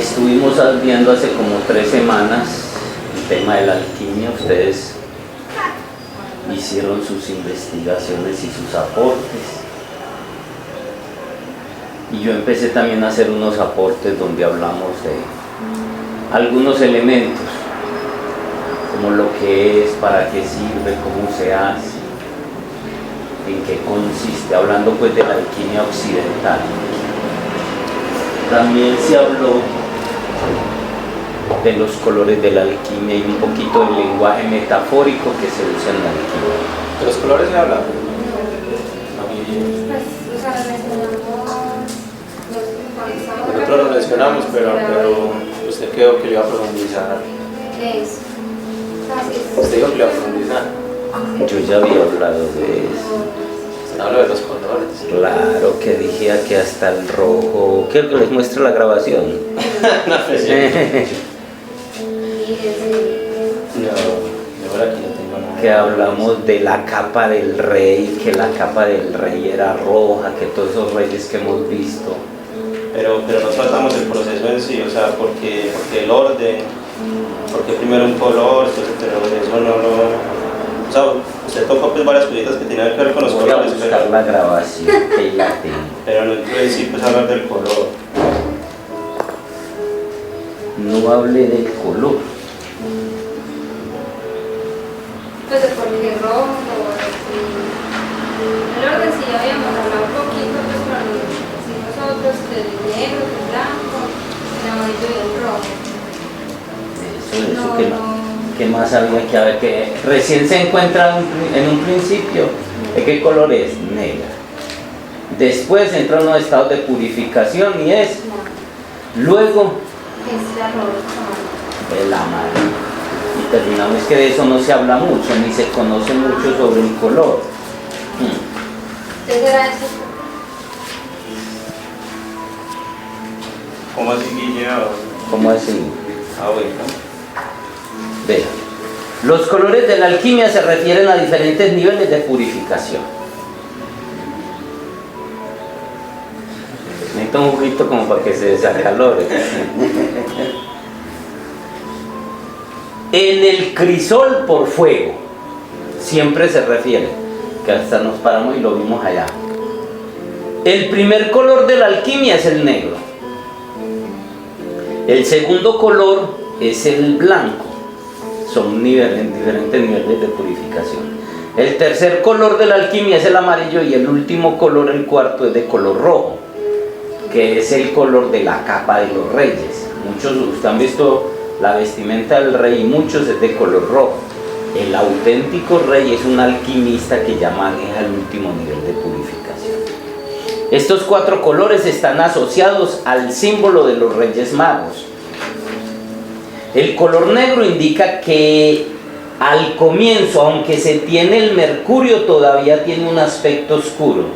Estuvimos viendo hace como 3 semanas el tema de la alquimia. Ustedes hicieron sus investigaciones y sus aportes. Y yo empecé también a hacer unos aportes donde hablamos de algunos elementos, como lo que es, para qué sirve, cómo se hace, en qué consiste, hablando pues de la alquimia occidental. También se habló de los colores de la alquimia y un poquito del lenguaje metafórico que se usa en la alquimia. ¿De los colores se habla? Nosotros lo mencionamos, pero usted creo que lo iba a profundizar. ¿Qué es? Usted dijo que lo iba a profundizar. Yo ya había hablado de eso. Usted habló de los colores. Claro que dije que hasta el rojo. Quiero que les muestre la grabación. No, pues sí. No, yo aquí no tengo nada. Que hablamos de la capa del rey, que la capa del rey era roja, que todos esos reyes que hemos visto. Pero no tratamos el proceso en sí, o sea, porque el orden, porque primero un color, entonces, pero eso no lo... O sea, usted tocó pues varias cositas que tienen que ver con los Voy a colores, buscar la grabación que la tengo. pero no en sí pues hablar del color. No hablé del color. Pues de por qué rojo, el orden sí habíamos hablado un poquito, pues cuando sí nosotros, del negro, del blanco, el amarillo y el rojo. Eso No, que no. ¿Qué más había que haber? Que recién se encuentra en un principio. ¿De qué color es? Negra. Después entra en unos estados de purificación y es. Luego Es la roja. el amarillo. Y terminamos que de eso no se habla mucho, ni se conoce mucho sobre el color. Entonces era eso. ¿Cómo así, Guillermo? ¿Cómo así? Ah, bueno. Vean, los colores de la alquimia se refieren a diferentes niveles de purificación. Necesito un juguito como para que se desacalore. En el crisol por fuego, siempre se refiere, que hasta nos paramos y lo vimos allá. El primer color de la alquimia es el negro. El segundo color es el blanco. Son diferentes niveles de purificación. El tercer color de la alquimia es el amarillo y el último color, el cuarto, es de color rojo, que es el color de la capa de los reyes. Muchos de ustedes han visto la vestimenta del rey y muchos es de color rojo. El auténtico rey es un alquimista que ya maneja el último nivel de purificación. Estos 4 colores están asociados al símbolo de los Reyes Magos. El color negro indica que al comienzo, aunque se tiene el mercurio, todavía tiene un aspecto oscuro.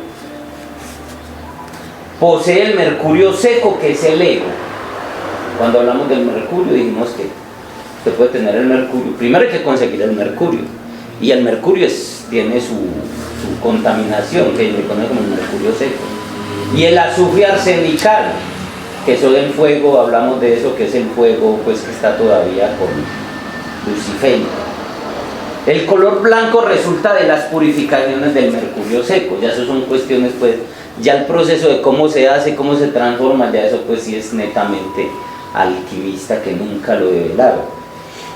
Posee el mercurio seco, que es el ego. Cuando hablamos del mercurio dijimos que usted puede tener el mercurio. Primero hay que conseguir el mercurio. Y el mercurio tiene su contaminación, que se conoce como el mercurio seco. Y el azufre arsenical, que eso del fuego, hablamos de eso, que es el fuego pues que está todavía con Lucifer. El color blanco resulta de las purificaciones del mercurio seco. Ya eso son cuestiones pues, ya el proceso de cómo se hace, cómo se transforma, ya eso pues sí es netamente alquimista, que nunca lo develaron.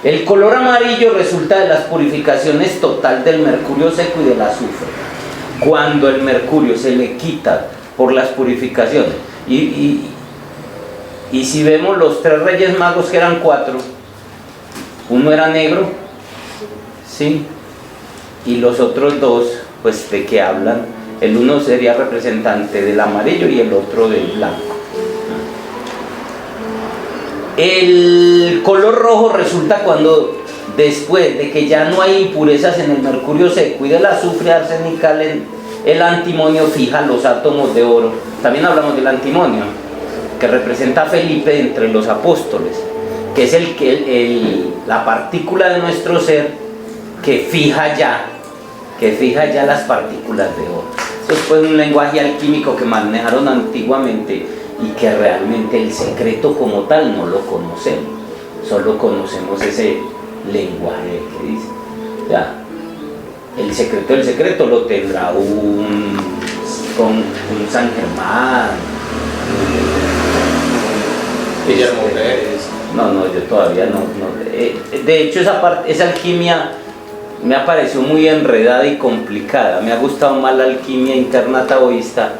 El color amarillo resulta de las purificaciones total del mercurio seco y del azufre. Cuando el mercurio se le quita por las purificaciones, y si vemos los 3 reyes magos, que eran 4, uno era negro, ¿sí? Y los otros 2, pues ¿de qué hablan? El uno sería representante del amarillo y el otro del blanco. El color rojo resulta cuando, después de que ya no hay impurezas en el mercurio seco y del azufre arsenical, el antimonio fija los átomos de oro. También hablamos del antimonio, que representa a Felipe entre los apóstoles, que es la partícula de nuestro ser que fija ya las partículas de oro. Eso fue un lenguaje alquímico que manejaron antiguamente y que realmente el secreto como tal no lo conocemos, solo conocemos ese lenguaje que dice. O sea, el secreto del secreto lo tendrá un San Germán, Guillermo Pérez. No, yo todavía no. De hecho, esa alquimia me ha parecido muy enredada y complicada. Me ha gustado más la alquimia interna taoísta,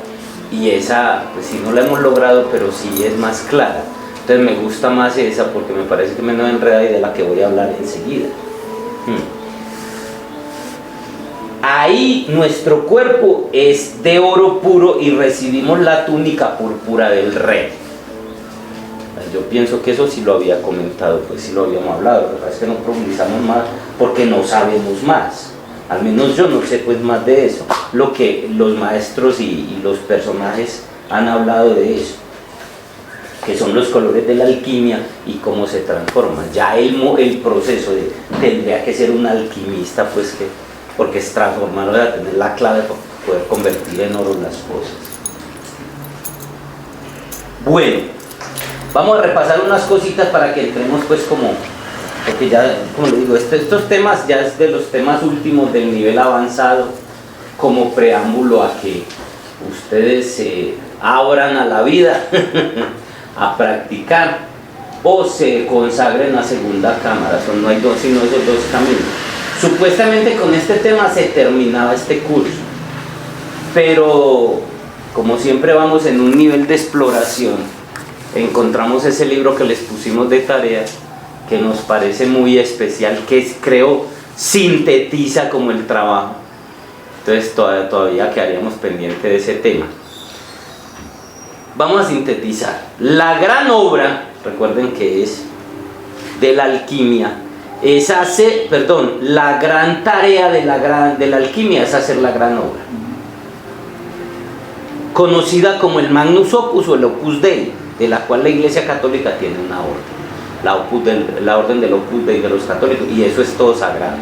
y esa, pues sí, no la hemos logrado, pero sí es más clara. Entonces me gusta más esa porque me parece que menos enredada, y de la que voy a hablar enseguida. Ahí nuestro cuerpo es de oro puro y recibimos la túnica púrpura del rey. Yo pienso que eso sí lo había comentado, pues sí lo habíamos hablado. Lo que pasa es que no profundizamos más porque no sabemos más. Al menos yo no sé pues más de eso, lo que los maestros y los personajes han hablado de eso, que son los colores de la alquimia y cómo se transforman. Ya el proceso tendría que ser un alquimista, pues, porque es transformarlo, de tener la clave para poder convertir en oro las cosas. Bueno, vamos a repasar unas cositas para que entremos pues porque ya, como le digo, estos temas ya es de los temas últimos del nivel avanzado, como preámbulo a que ustedes se abran a la vida a practicar o se consagren a segunda cámara. No hay dos sino esos dos caminos. Supuestamente con este tema se terminaba este curso, pero como siempre vamos en un nivel de exploración, encontramos ese libro que les pusimos de tarea, que nos parece muy especial, que creo sintetiza como el trabajo. Entonces todavía quedaríamos pendiente de ese tema. Vamos a sintetizar. La gran obra, recuerden que es de la alquimia, la gran tarea de la alquimia es hacer la gran obra, conocida como el Magnus Opus o el Opus Dei, de la cual la Iglesia Católica tiene una orden, la orden del Opus Dei de los católicos, y eso es todo sagrado,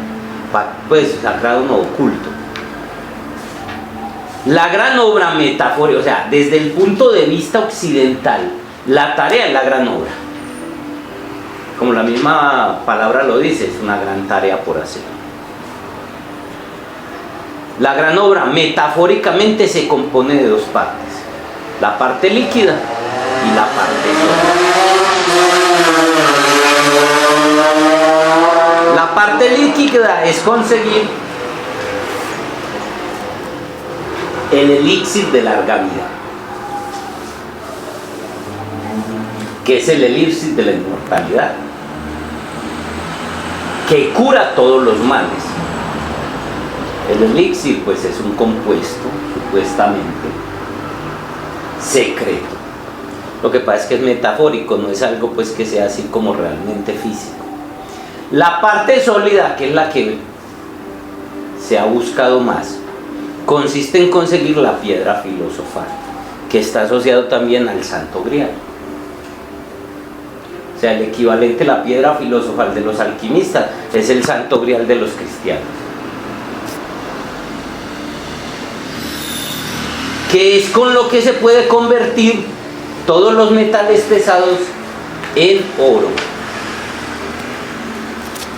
pues sagrado no oculto. La gran obra metafórica, o sea, desde el punto de vista occidental, la tarea es la gran obra. Como la misma palabra lo dice, es una gran tarea por hacer. La gran obra metafóricamente se compone de dos partes: la parte líquida y la parte sólida. La parte líquida es conseguir el elixir de larga vida, que es el elixir de la inmortalidad, que cura todos los males. El elixir pues es un compuesto supuestamente secreto. Lo que pasa es que es metafórico, no es algo pues que sea así como realmente físico. La parte sólida, que es la que se ha buscado más, consiste en conseguir la piedra filosofal, que está asociado también al Santo Grial. O sea, el equivalente a la piedra filosofal de los alquimistas es el Santo Grial de los cristianos, que es con lo que se puede convertir todos los metales pesados en oro.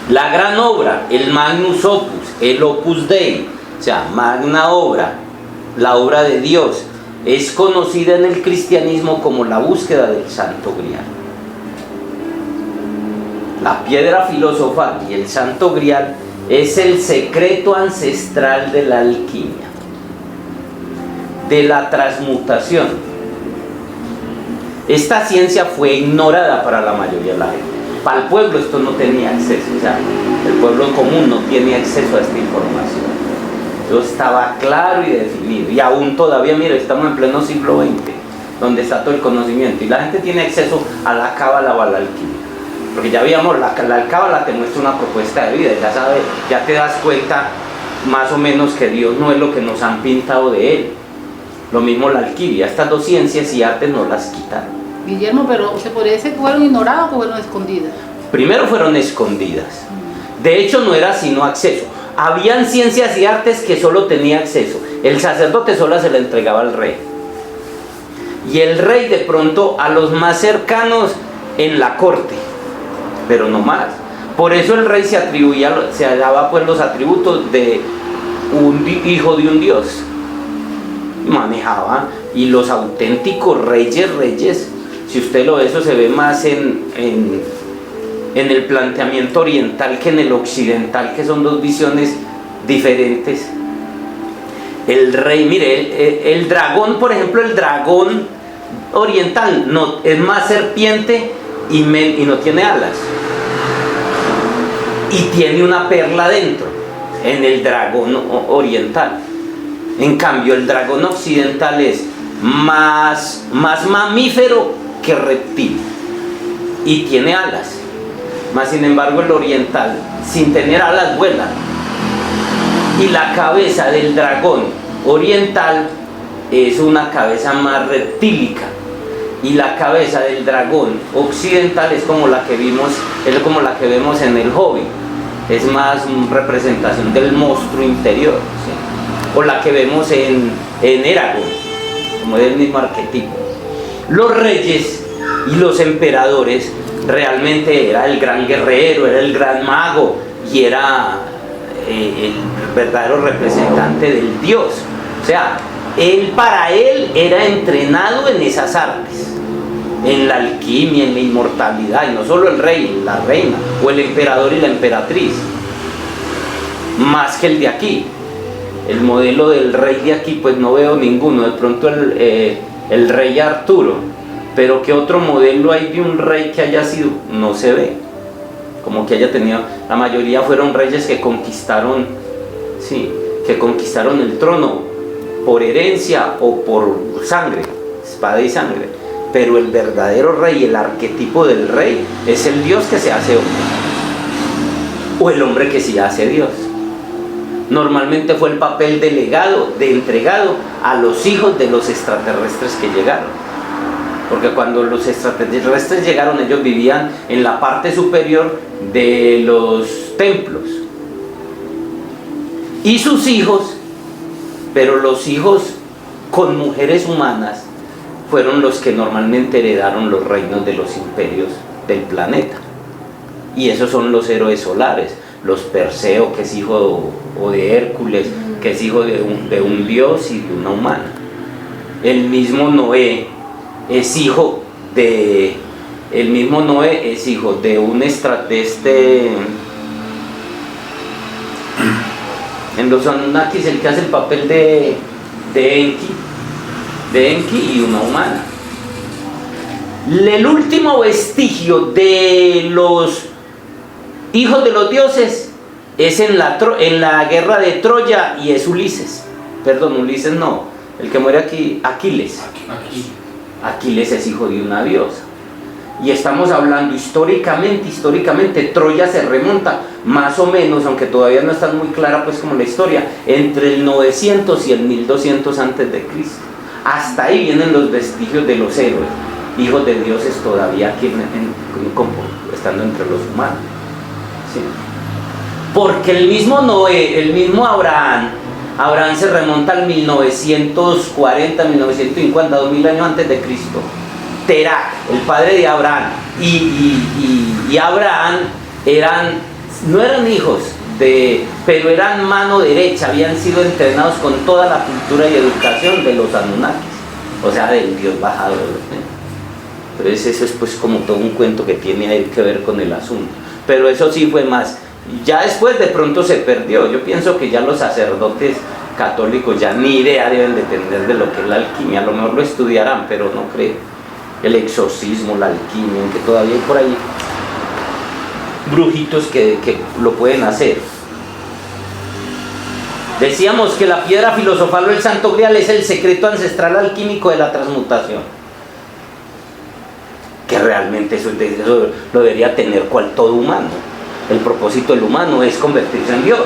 La gran obra, el Magnus Opus, el Opus Dei, o sea, magna obra, la obra de Dios, es conocida en el cristianismo como la búsqueda del Santo Grial. La piedra filosofal y el Santo Grial es el secreto ancestral de la alquimia, de la transmutación. Esta ciencia fue ignorada para la mayoría de la gente. Para el pueblo esto no tenía acceso, o sea, el pueblo común no tiene acceso a esta información. Eso estaba claro y definido, y aún todavía, mire, estamos en pleno siglo XX, donde está todo el conocimiento, y la gente tiene acceso a la cábala o a la alquimia. Porque ya veíamos, la cábala te muestra una propuesta de vida, ya sabes, ya te das cuenta más o menos que Dios no es lo que nos han pintado de Él. Lo mismo la alquimia, estas dos ciencias y artes no las quitaron. Guillermo, pero ¿se podría decir que fueron ignoradas o fueron escondidas? Primero fueron escondidas. De hecho no era sino acceso. Habían ciencias y artes que solo tenía acceso. El sacerdote solo se le entregaba al rey. y el rey de pronto a los más cercanos en la corte, pero no más. Por eso el rey se daba pues los atributos de un hijo de un dios, manejaba. Y los auténticos reyes, si usted lo ve, eso se ve más en el planteamiento oriental que en el occidental, que son dos visiones diferentes. El rey, mire, el dragón, por ejemplo, el dragón oriental no, es más serpiente y no tiene alas, y tiene una perla dentro en el dragón oriental. En cambio, el dragón occidental es más mamífero que reptil y tiene alas. Más sin embargo, el oriental, sin tener alas, vuela. Y la cabeza del dragón oriental es una cabeza más reptílica, y la cabeza del dragón occidental es como la que vemos en el Hobbit, es más representación del monstruo interior, ¿sí? O la que vemos en Eragon, como es el mismo arquetipo. Los reyes y los emperadores realmente era el gran guerrero, era el gran mago, y era el verdadero representante del dios. O sea, para él era entrenado en esas artes, en la alquimia, en la inmortalidad, y no solo el rey, la reina, o el emperador y la emperatriz, más que el de aquí. El modelo del rey de aquí pues no veo ninguno, de pronto el rey Arturo, pero ¿qué otro modelo hay de un rey que haya sido? No se ve, como que haya tenido. La mayoría fueron reyes que conquistaron el trono por herencia o por sangre, espada y sangre. Pero el verdadero rey, el arquetipo del rey, es el Dios que se hace hombre, o el hombre que se hace Dios. Normalmente fue el papel entregado a los hijos de los extraterrestres que llegaron. Porque cuando los extraterrestres llegaron, ellos vivían en la parte superior de los templos. Y sus hijos, pero los hijos con mujeres humanas, fueron los que normalmente heredaron los reinos de los imperios del planeta. Y esos son los héroes solares. Los Perseo, que es hijo de Hércules, que es hijo de un dios y de una humana. El mismo Noé es hijo de un en los Anunnakis, el que hace el papel de Enki y una humana. El último vestigio de los hijos de los dioses es en la guerra de Troya, y es Ulises no, el que muere aquí, Aquiles. Aquiles es hijo de una diosa. Y estamos hablando históricamente, Troya se remonta más o menos, aunque todavía no está muy clara pues como la historia, entre el 900 y el 1200 antes de Cristo. Hasta ahí vienen los vestigios de los héroes, hijos de dioses todavía aquí estando entre los humanos. Sí. Porque el mismo Noé, el mismo Abraham se remonta al 1940, 1950, 2000 años antes de Cristo. Terah, el padre de Abraham, y Abraham no eran hijos pero eran mano derecha, habían sido entrenados con toda la cultura y educación de los Anunnakis, o sea, del dios bajador. Entonces eso es pues como todo un cuento que tiene ahí que ver con el asunto. Pero eso sí fue más. Ya después de pronto se perdió. Yo pienso que ya los sacerdotes católicos ya ni idea deben de tener de lo que es la alquimia. A lo mejor lo estudiarán, pero no creo. El exorcismo, la alquimia, aunque todavía hay por ahí brujitos que lo pueden hacer. Decíamos que la piedra filosofal o el santo grial es el secreto ancestral alquímico de la transmutación. Que realmente eso lo debería tener todo humano. El propósito del humano es convertirse en Dios.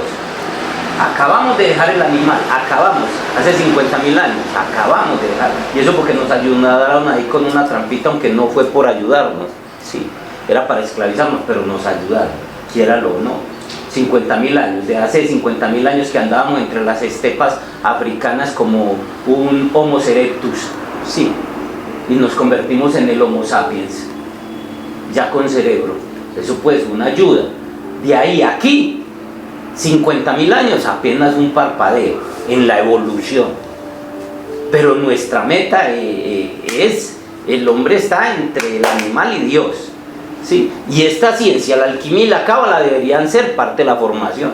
Acabamos de dejar el animal, hace 50.000 años, acabamos de dejar. Y eso porque nos ayudaron ahí con una trampita, aunque no fue por ayudarnos, sí, era para esclavizarnos, pero nos ayudaron, quiéralo o no. 50.000 años, de hace 50.000 años que andábamos entre las estepas africanas como un Homo erectus, sí, y nos convertimos en el Homo sapiens, ya con cerebro. Eso pues una ayuda. De ahí a aquí, 50.000 años, apenas un parpadeo en la evolución. Pero nuestra meta es, el hombre está entre el animal y Dios. ¿Sí? Y esta ciencia, la alquimia y la cábala deberían ser parte de la formación.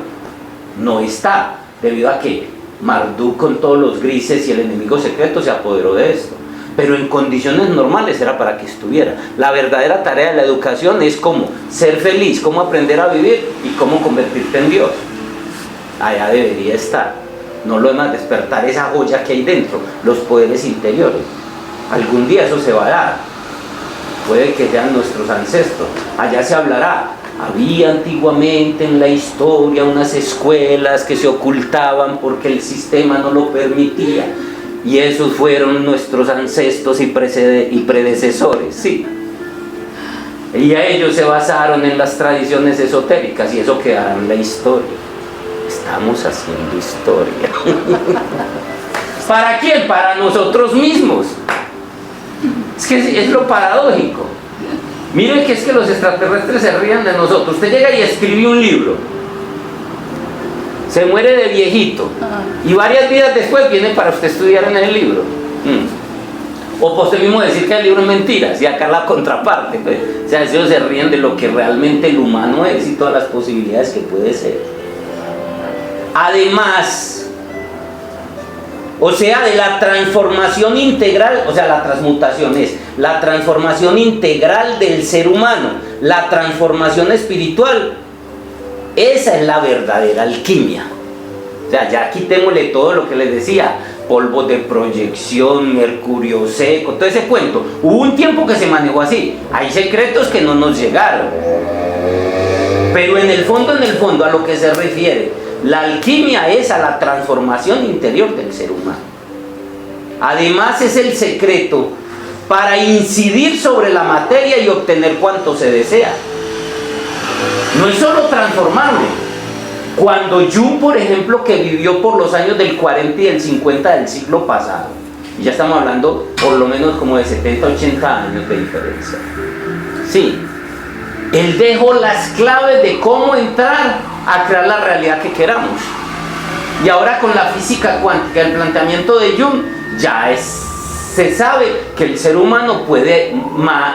No está, debido a que Marduk con todos los grises y el enemigo secreto se apoderó de esto. Pero en condiciones normales era para que estuviera. La verdadera tarea de la educación es cómo ser feliz, cómo aprender a vivir y cómo convertirte en Dios. Allá debería estar. No lo demás, despertar esa joya que hay dentro, los poderes interiores. Algún día eso se va a dar. Puede que sean nuestros ancestros. Allá se hablará. Había antiguamente en la historia unas escuelas que se ocultaban porque el sistema no lo permitía. Y esos fueron nuestros ancestros y predecesores, sí. Y a ellos se basaron en las tradiciones esotéricas y eso quedará en la historia. Estamos haciendo historia. ¿Para quién? Para nosotros mismos. Es que es lo paradójico. Miren que es que los extraterrestres se rían de nosotros. Usted llega y escribe un libro, se muere de viejito y varias vidas después viene para usted estudiar en el libro. O por usted mismo decir que el libro es mentira, y acá la contraparte, pues. O sea, ellos se ríen de lo que realmente el humano es y todas las posibilidades que puede ser. Además, o sea, de la transformación integral, o sea, la transmutación es la transformación integral del ser humano, la transformación espiritual. Esa es la verdadera alquimia. O sea, ya quitémosle todo lo que les decía, polvos de proyección, mercurio seco, todo ese cuento. Hubo un tiempo que se manejó así. Hay secretos que no nos llegaron. Pero en el fondo, a lo que se refiere, la alquimia es a la transformación interior del ser humano. Además es el secreto para incidir sobre la materia y obtener cuanto se desea. No es solo transformarme. Cuando Jung, por ejemplo, que vivió por los años del 40 y del 50 del siglo pasado, y ya estamos hablando por lo menos como de 70, 80 años de diferencia. Sí, él dejó las claves de cómo entrar a crear la realidad que queramos. Y ahora con la física cuántica, el planteamiento de Jung, se sabe que el ser humano puede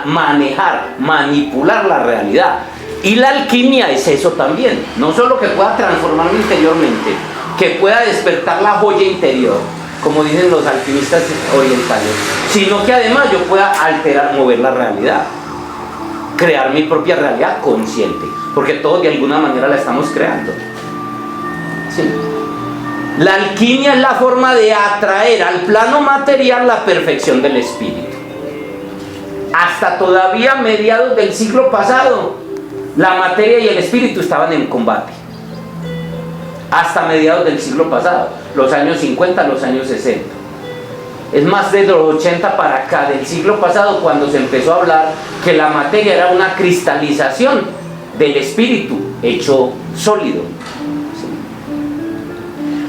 manejar, manipular la realidad. Y la alquimia es eso también, no solo que pueda transformarme interiormente, que pueda despertar la joya interior, como dicen los alquimistas orientales, sino que además yo pueda alterar, mover la realidad, crear mi propia realidad consciente, porque todos de alguna manera la estamos creando. ¿Sí? La alquimia es la forma de atraer al plano material la perfección del espíritu. Hasta todavía mediados del siglo pasado, la materia y el espíritu estaban en combate. Hasta mediados del siglo pasado, los años 50, los años 60. Es más de los 80 para acá, del siglo pasado, cuando se empezó a hablar que la materia era una cristalización del espíritu hecho sólido.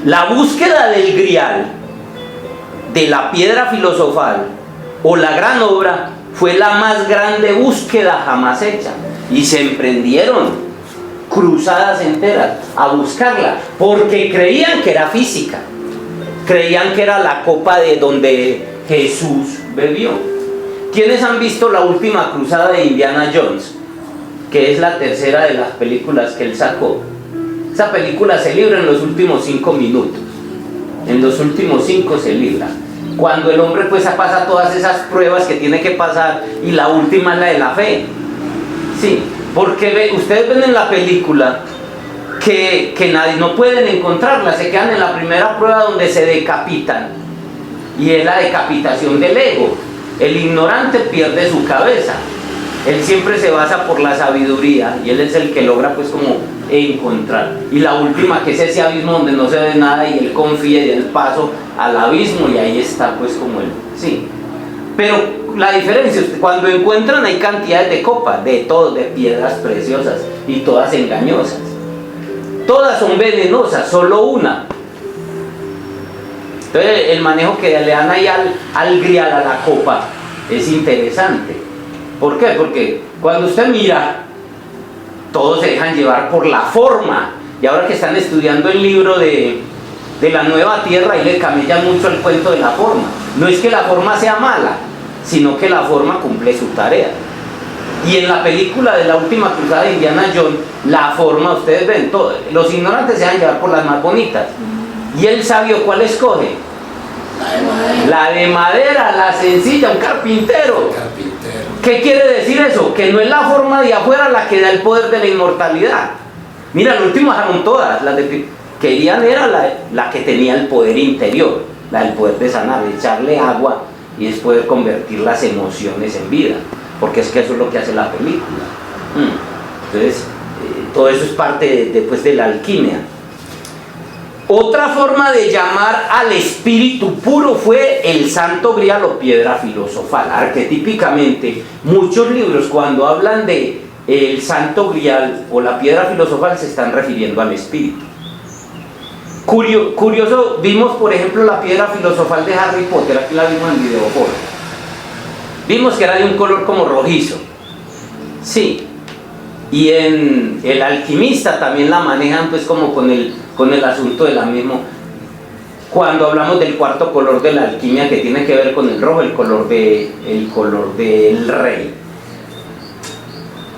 La búsqueda del grial, de la piedra filosofal o la gran obra fue la más grande búsqueda jamás hecha. Y se emprendieron cruzadas enteras a buscarla, porque creían que era física, creían que era la copa de donde Jesús bebió. ¿Quiénes han visto la última cruzada de Indiana Jones? Que es la tercera de las películas que él sacó. Esa película se libra en los últimos 5 minutos. En los últimos 5 se libra. Cuando el hombre pues pasa todas esas pruebas que tiene que pasar, y la última es la de la fe. Sí, porque ustedes ven en la película que nadie, no pueden encontrarla, se quedan en la primera prueba donde se decapitan, y es la decapitación del ego. El ignorante pierde su cabeza, él siempre se basa por la sabiduría, y él es el que logra pues como encontrar. Y la última, que es ese abismo donde no se ve nada, y él confía y da el paso al abismo, y ahí está pues como él, sí. Pero la diferencia es que cuando encuentran hay cantidades de copas, de todo, de piedras preciosas, y todas engañosas. Todas son venenosas, solo una. Entonces el manejo que le dan ahí al grial, a la copa, es interesante. ¿Por qué? Porque cuando usted mira, todos se dejan llevar por la forma. Y ahora que están estudiando el libro de la nueva tierra, ahí le camellan mucho el cuento de la forma. No es que la forma sea mala, sino que la forma cumple su tarea. Y en la película de la última cruzada de Indiana Jones, la forma, ustedes ven, los ignorantes se dejan llevar por las más bonitas. ¿Y el sabio cuál escoge? La de madera, la sencilla, un carpintero. ¿Qué quiere decir eso? Que no es la forma de afuera la que da el poder de la inmortalidad. Mira, al último dejaron todas, las de querían era la que tenía el poder interior, la del poder de sanar, de echarle agua y después convertir las emociones en vida, porque es que eso es lo que hace la película. Entonces, todo eso es parte de la alquimia. Otra forma de llamar al espíritu puro fue el santo grial o piedra filosofal. Arquetípicamente, muchos libros cuando hablan de el santo grial o la piedra filosofal se están refiriendo al espíritu. Curioso, vimos por ejemplo la piedra filosofal de Harry Potter, aquí la vimos en videojuego. Vimos que era de un color como rojizo. Sí. Y en El Alquimista también la manejan pues como con el asunto de la misma. Cuando hablamos del cuarto color de la alquimia que tiene que ver con el rojo, el color del rey.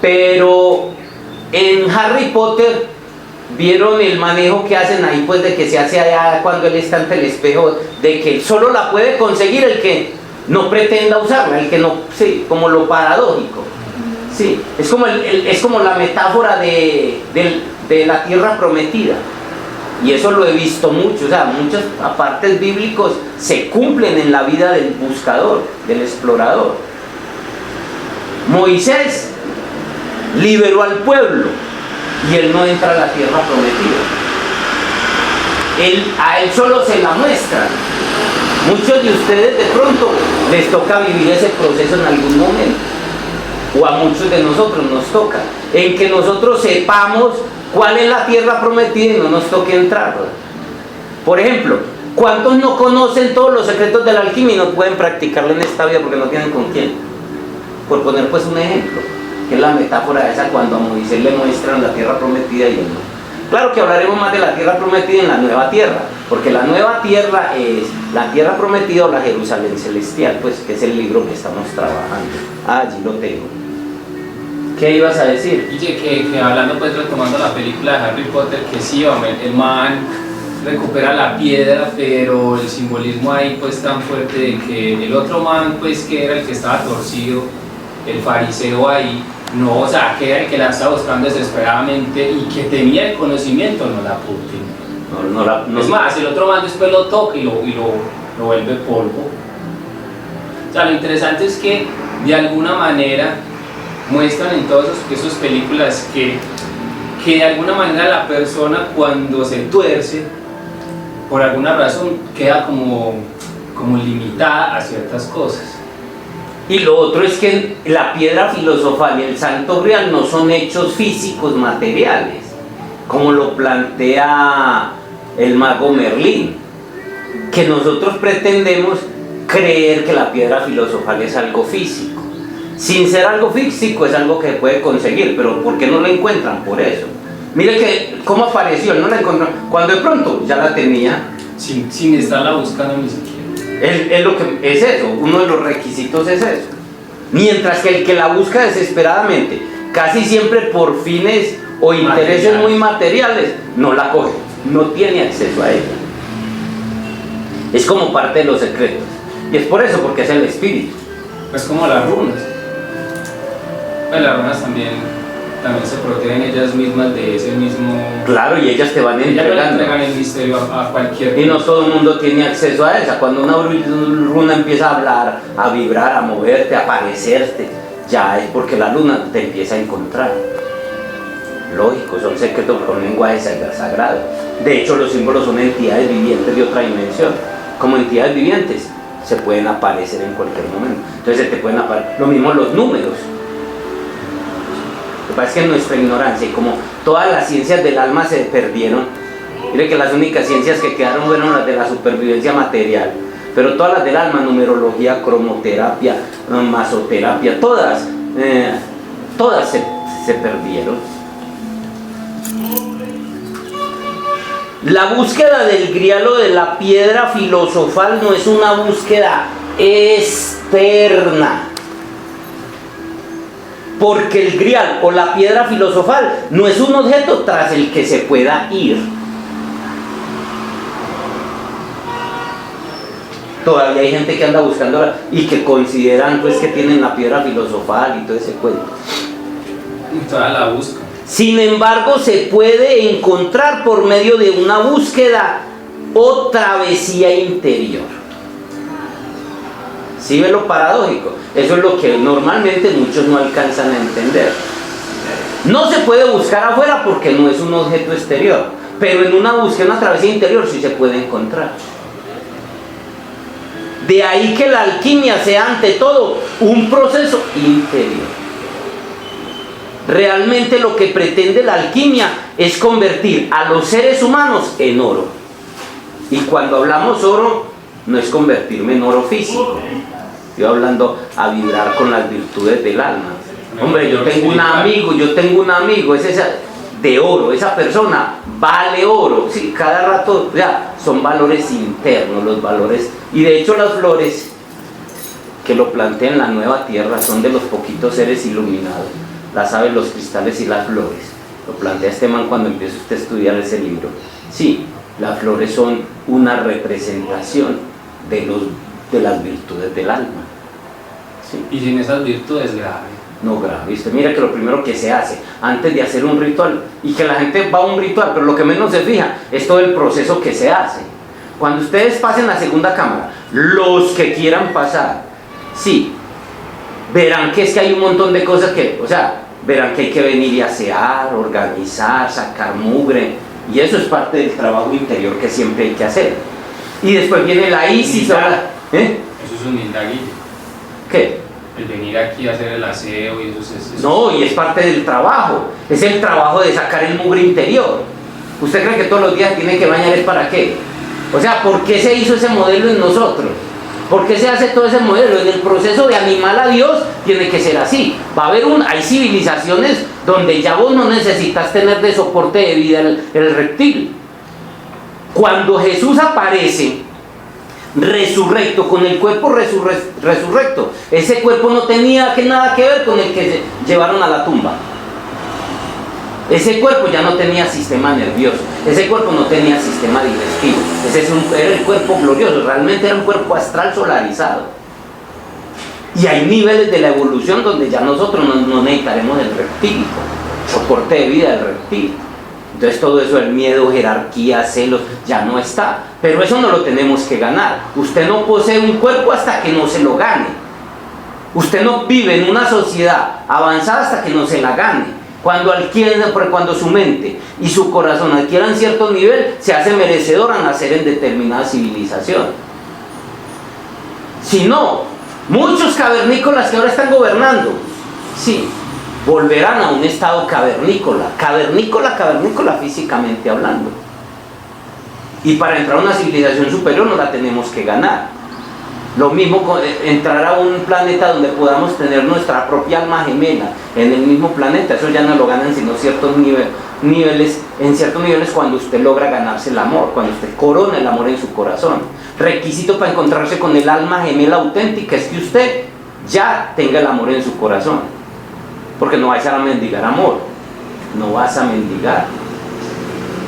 Pero en Harry Potter vieron el manejo que hacen ahí pues de que se hace allá cuando él está ante el espejo, de que solo la puede conseguir el que no pretenda usarla, el que no, sí, como lo paradójico. Sí, es como la metáfora de la tierra prometida. Y eso lo he visto mucho, o sea, muchas apartes bíblicos se cumplen en la vida del buscador, del explorador. Moisés liberó al pueblo y él no entra a la tierra prometida. A él solo se la muestra. Muchos de ustedes de pronto les toca vivir ese proceso en algún momento. O a muchos de nosotros nos toca, en que nosotros sepamos cuál es la tierra prometida y no nos toque entrar. Por ejemplo, ¿cuántos no conocen todos los secretos de la alquimia y no pueden practicarlo en esta vida porque no tienen con quién? Por poner pues un ejemplo, que es la metáfora esa cuando a Moisés le muestran la tierra prometida y él no. Claro que hablaremos más de la tierra prometida en la nueva tierra, porque la nueva tierra es la tierra prometida o la Jerusalén celestial, pues que es el libro que estamos trabajando. Allí lo tengo. ¿Qué ibas a decir? Dice que hablando pues retomando la película de Harry Potter, que sí, hombre, el man recupera la piedra, pero el simbolismo ahí pues tan fuerte de que el otro man pues que era el que estaba torcido, el fariseo ahí, no, o sea, que era el que la estaba buscando desesperadamente y que tenía el conocimiento, no la puta. No. Es más, el otro man después lo toca y lo vuelve polvo. O sea, lo interesante es que de alguna manera muestran en todas esas películas que de alguna manera la persona cuando se tuerce, por alguna razón, queda como limitada a ciertas cosas. Y lo otro es que la piedra filosofal y el santo grial no son hechos físicos materiales, como lo plantea el mago Merlín, que nosotros pretendemos creer que la piedra filosofal es algo físico. Sin ser algo físico es algo que puede conseguir, pero ¿por qué no la encuentran? Por eso. Mire que cómo apareció, él no la encontró, cuando de pronto ya la tenía. Sin estarla buscando ni siquiera. Es lo que es eso, uno de los requisitos es eso. Mientras que el que la busca desesperadamente, casi siempre por fines o intereses muy materiales, no la coge, no tiene acceso a ella. Es como parte de los secretos. Y es por eso, porque es el espíritu. Pues como las runas. Pues las runas también se protegen ellas mismas de ese mismo... Claro, y ellas te van entregando. Ellas le entregan el misterio a cualquier... Y no todo el mundo tiene acceso a esa. Cuando una runa empieza a hablar, a vibrar, a moverte, a aparecerte, ya es porque la luna te empieza a encontrar. Lógico, son secretos con lenguaje sagrado. De hecho, los símbolos son entidades vivientes de otra dimensión. Como entidades vivientes se pueden aparecer en cualquier momento. Entonces se te pueden aparecer. Lo mismo los números. Lo que pasa es que en nuestra ignorancia, y como todas las ciencias del alma se perdieron, mire que las únicas ciencias que quedaron fueron las de la supervivencia material. pero todas las del alma, numerología, cromoterapia, masoterapia, todas se perdieron. La búsqueda del grial o de la piedra filosofal no es una búsqueda externa, porque el grial o la piedra filosofal no es un objeto tras el que se pueda ir. Todavía hay gente que anda buscándola y que consideran pues que tienen la piedra filosofal y todo ese cuento. Y toda la busca. Sin embargo, se puede encontrar por medio de una búsqueda o travesía interior. ¿Sí ve lo paradójico? Eso es lo que normalmente muchos no alcanzan a entender. No se puede buscar afuera porque no es un objeto exterior, pero en una búsqueda, una travesía interior sí se puede encontrar. De ahí que la alquimia sea ante todo un proceso interior. Realmente lo que pretende la alquimia es convertir a los seres humanos en oro. Y cuando hablamos oro, no es convertirme en oro físico. Estoy hablando a vibrar con las virtudes del alma. Hombre, yo tengo un amigo, es esa de oro, esa persona vale oro. Sí, cada rato, ya, son valores internos, los valores. Y de hecho las flores que lo plantean la nueva tierra son de los poquitos seres iluminados. Las aves, los cristales y las flores. Lo plantea este man cuando empieza usted a estudiar ese libro. Sí, las flores son una representación de las virtudes del alma. ¿Sí? Y sin esas virtudes, grave. No grave. Usted mira que lo primero que se hace antes de hacer un ritual, y que la gente va a un ritual, pero lo que menos se fija es todo el proceso que se hace. Cuando ustedes pasen la segunda cámara, los que quieran pasar, sí, verán que es que hay un montón de cosas que, o sea, verán que hay que venir y asear, organizar, sacar mugre, y eso es parte del trabajo interior que siempre hay que hacer. Y después viene la Isis, ahora, Eso es humildad, Guille. ¿qué? El venir aquí a hacer el aseo y eso es... No, y es parte del trabajo, es el trabajo de sacar el mugre interior. ¿Usted cree que todos los días tiene que bañar es para qué? O sea, ¿por qué se hizo ese modelo en nosotros? ¿Por qué se hace todo ese modelo? En el proceso de animar a Dios tiene que ser así. Hay civilizaciones donde ya vos no necesitas tener de soporte de vida el reptil. Cuando Jesús aparece resurrecto, con el cuerpo resurrecto, ese cuerpo no tenía nada que ver con el que se llevaron a la tumba. Ese cuerpo ya no tenía sistema nervioso, ese cuerpo no tenía sistema digestivo, era el cuerpo glorioso, realmente era un cuerpo astral solarizado. Y hay niveles de la evolución donde ya nosotros no necesitaremos el reptílico, soporte de vida del reptil. Entonces todo eso, el miedo, jerarquía, celos, ya no está. Pero eso no lo tenemos que ganar. Usted no posee un cuerpo hasta que no se lo gane. Usted no vive en una sociedad avanzada hasta que no se la gane. Cuando su mente y su corazón adquieran cierto nivel, se hace merecedor a nacer en determinada civilización. Si no, muchos cavernícolas que ahora están gobernando, sí, volverán a un estado cavernícola físicamente hablando. Y para entrar a una civilización superior no la tenemos que ganar. Lo mismo entrar a un planeta donde podamos tener nuestra propia alma gemela en el mismo planeta, eso ya no lo ganan sino ciertos niveles, en ciertos niveles cuando usted logra ganarse el amor, cuando usted corona el amor en su corazón. Requisito para encontrarse con el alma gemela auténtica es que usted ya tenga el amor en su corazón, porque no vais a mendigar amor, no vas a mendigar.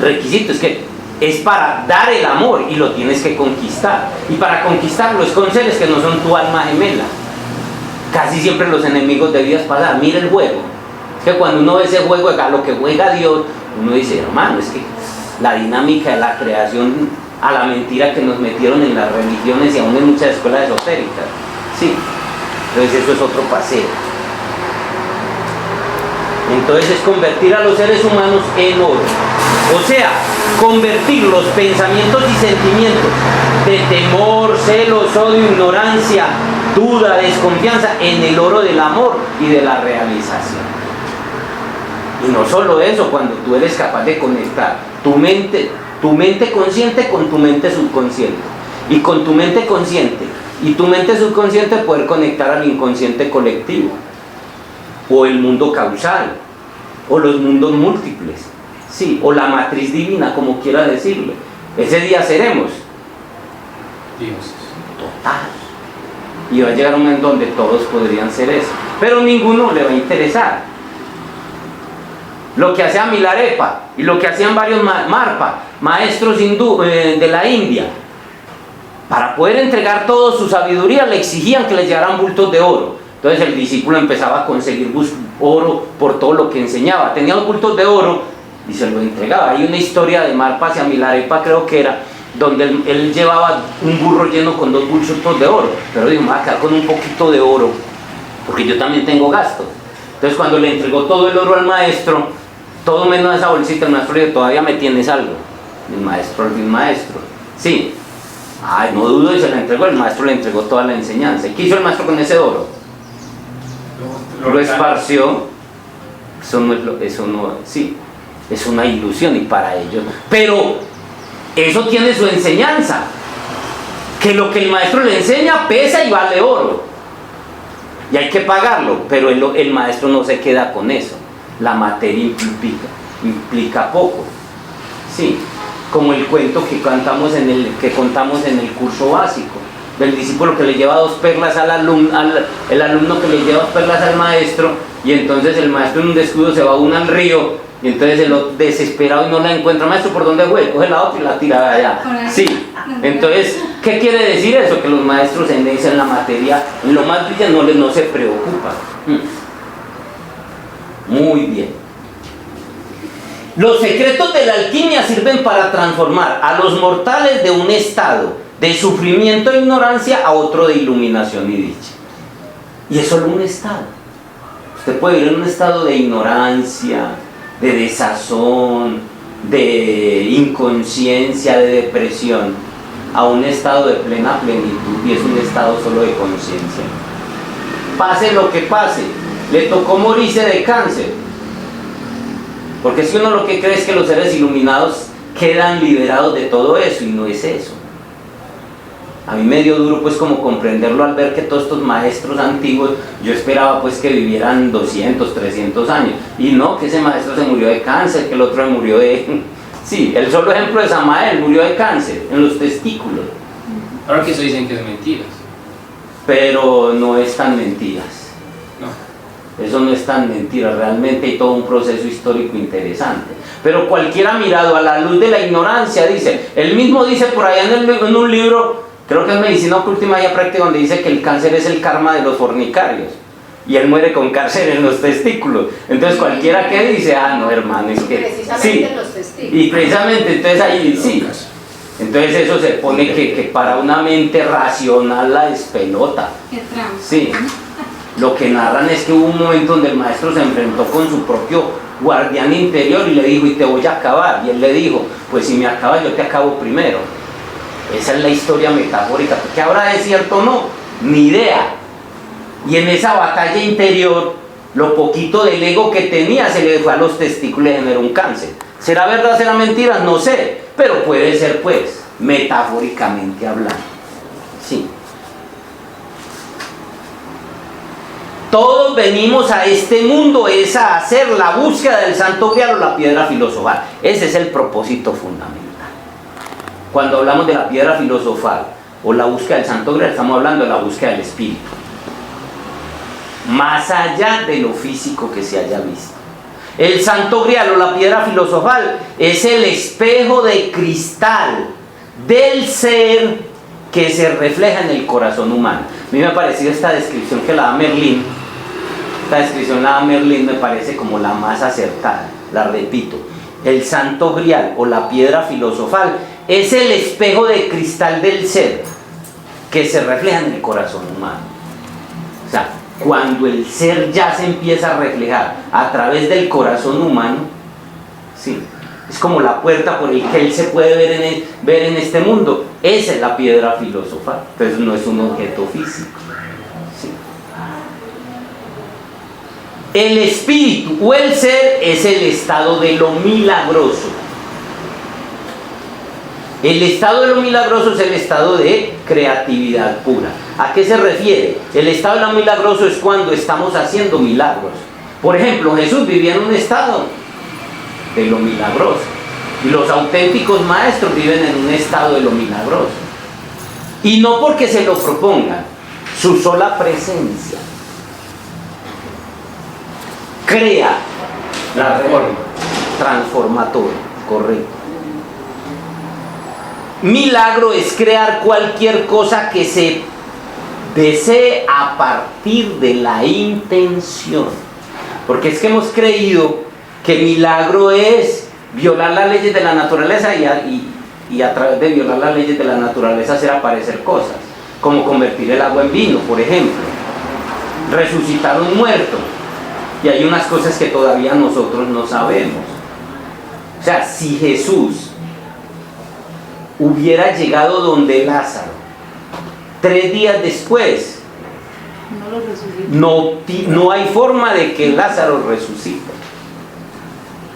Requisito es que es para dar el amor y lo tienes que conquistar. Y para conquistarlo es con seres que no son tu alma gemela. Casi siempre los enemigos de vidas pasadas. Mira el juego. Es que cuando uno ve ese juego, a lo que juega Dios, uno dice, hermano, es que la dinámica de la creación a la mentira que nos metieron en las religiones y aún en muchas escuelas esotéricas. Sí. Entonces eso es otro paseo. Entonces es convertir a los seres humanos en oro. O sea, convertir los pensamientos y sentimientos de temor, celos, odio, ignorancia, duda, desconfianza en el oro del amor y de la realización. Y no solo eso, cuando tú eres capaz de conectar tu mente consciente con tu mente subconsciente Y con tu mente consciente y tu mente subconsciente poder conectar al inconsciente colectivo, o el mundo causal, o los mundos múltiples, sí, o la matriz divina, como quiera decirlo. Ese día seremos Dios. total. Y va a llegar un momento donde todos podrían ser eso, pero ninguno le va a interesar. Lo que hacía Milarepa y lo que hacían varios Marpa, maestros de la India, para poder entregar toda su sabiduría le exigían que les llevaran bultos de oro. Entonces el discípulo empezaba a conseguir oro por todo lo que enseñaba. Tenía los bultos de oro y se los entregaba. Hay una historia de Marpa hacia Milarepa, creo que era, donde él llevaba un burro lleno con 2 bultos de oro, pero dijo, me voy a quedar con un poquito de oro porque yo también tengo gastos. Entonces cuando le entregó todo el oro al maestro, todo menos esa bolsita, el maestro le dijo, todavía me tienes algo. El maestro, sí, ay, no dudo, y se la entregó. El maestro le entregó toda la enseñanza. ¿Y qué hizo el maestro con ese oro? Lo esparció. Sí, es una ilusión y para ellos, pero eso tiene su enseñanza, que lo que el maestro le enseña pesa y vale oro y hay que pagarlo, pero el maestro no se queda con eso. La materia implica poco, sí, como el cuento que contamos en el curso básico del discípulo que le lleva 2 perlas al alumno, el alumno que le lleva 2 perlas al maestro, y entonces el maestro en un descuido se va una al río, y entonces el desesperado y no la encuentra. Maestro, ¿por dónde fue? Coge la otra y la tira de allá. Sí, entonces, ¿qué quiere decir eso? Que los maestros en la materia, en lo más brillante, no se preocupan. Muy bien. Los secretos de la alquimia sirven para transformar a los mortales de un estado de sufrimiento e ignorancia a otro de iluminación y dicha. Y es solo un estado. Usted puede vivir en un estado de ignorancia, de desazón, de inconsciencia, de depresión, a un estado de plena plenitud, y es un estado solo de conciencia. Pase lo que pase, le tocó morirse de cáncer, porque si uno lo que cree es que los seres iluminados quedan liberados de todo eso, y no es eso. A mí me dio duro pues como comprenderlo al ver que todos estos maestros antiguos, yo esperaba pues que vivieran 200, 300 años, y no, que ese maestro se murió de cáncer, que el otro se murió de... Sí, el solo ejemplo de Samael, murió de cáncer en los testículos. Ahora que eso dicen que es mentiras. Pero no es tan mentiras. No. Eso no es tan mentira, realmente hay todo un proceso histórico interesante. Pero cualquiera mirado a la luz de la ignorancia dice, él mismo dice por allá en un libro, creo que es Medicina Oculta y Magia Práctica, donde dice que el cáncer es el karma de los fornicarios. Y él muere con cáncer en los testículos. Entonces cualquiera que dice, no hermano, es que... Precisamente sí, en los testículos. y precisamente, entonces ahí sí. Entonces eso se pone que para una mente racional la despelota. Qué trampa. Sí. Lo que narran es que hubo un momento donde el maestro se enfrentó con su propio guardián interior y le dijo, y te voy a acabar. Y él le dijo, pues si me acabas yo te acabo primero. Esa es la historia metafórica. ¿Qué habrá de cierto o no? Ni idea. Y en esa batalla interior, lo poquito del ego que tenía se le fue a los testículos y generó un cáncer. ¿Será verdad, será mentira? No sé, pero puede ser pues, metafóricamente hablando. Sí. Todos venimos a este mundo es a hacer la búsqueda del santo grial o la piedra filosofal. Ese es el propósito fundamental. Cuando hablamos de la piedra filosofal o la búsqueda del santo grial, estamos hablando de la búsqueda del espíritu. Más allá de lo físico que se haya visto. El santo grial o la piedra filosofal es el espejo de cristal del ser que se refleja en el corazón humano. A mí me ha parecido esta descripción que la da Merlín. Esta descripción la da Merlín, me parece como la más acertada. La repito. El santo grial o la piedra filosofal es el espejo de cristal del ser que se refleja en el corazón humano. O sea, cuando el ser ya se empieza a reflejar a través del corazón humano, sí, es como la puerta por el que él se puede ver en este mundo. Esa es la piedra filosofal, pero no es un objeto físico. Sí. El espíritu o el ser es el estado de lo milagroso. El estado de lo milagroso es el estado de creatividad pura. ¿A qué se refiere? El estado de lo milagroso es cuando estamos haciendo milagros. Por ejemplo, Jesús vivía en un estado de lo milagroso. Y los auténticos maestros viven en un estado de lo milagroso. Y no porque se lo propongan, su sola presencia crea la reforma transformatoria, correcto. Milagro es crear cualquier cosa que se desee a partir de la intención. Porque es que hemos creído que milagro es violar las leyes de la naturaleza y a través de violar las leyes de la naturaleza hacer aparecer cosas, como convertir el agua en vino, por ejemplo, resucitar un muerto. Y hay unas cosas que todavía nosotros no sabemos. O sea, si Jesús hubiera llegado donde Lázaro 3 días después, no hay forma de que Lázaro resucite.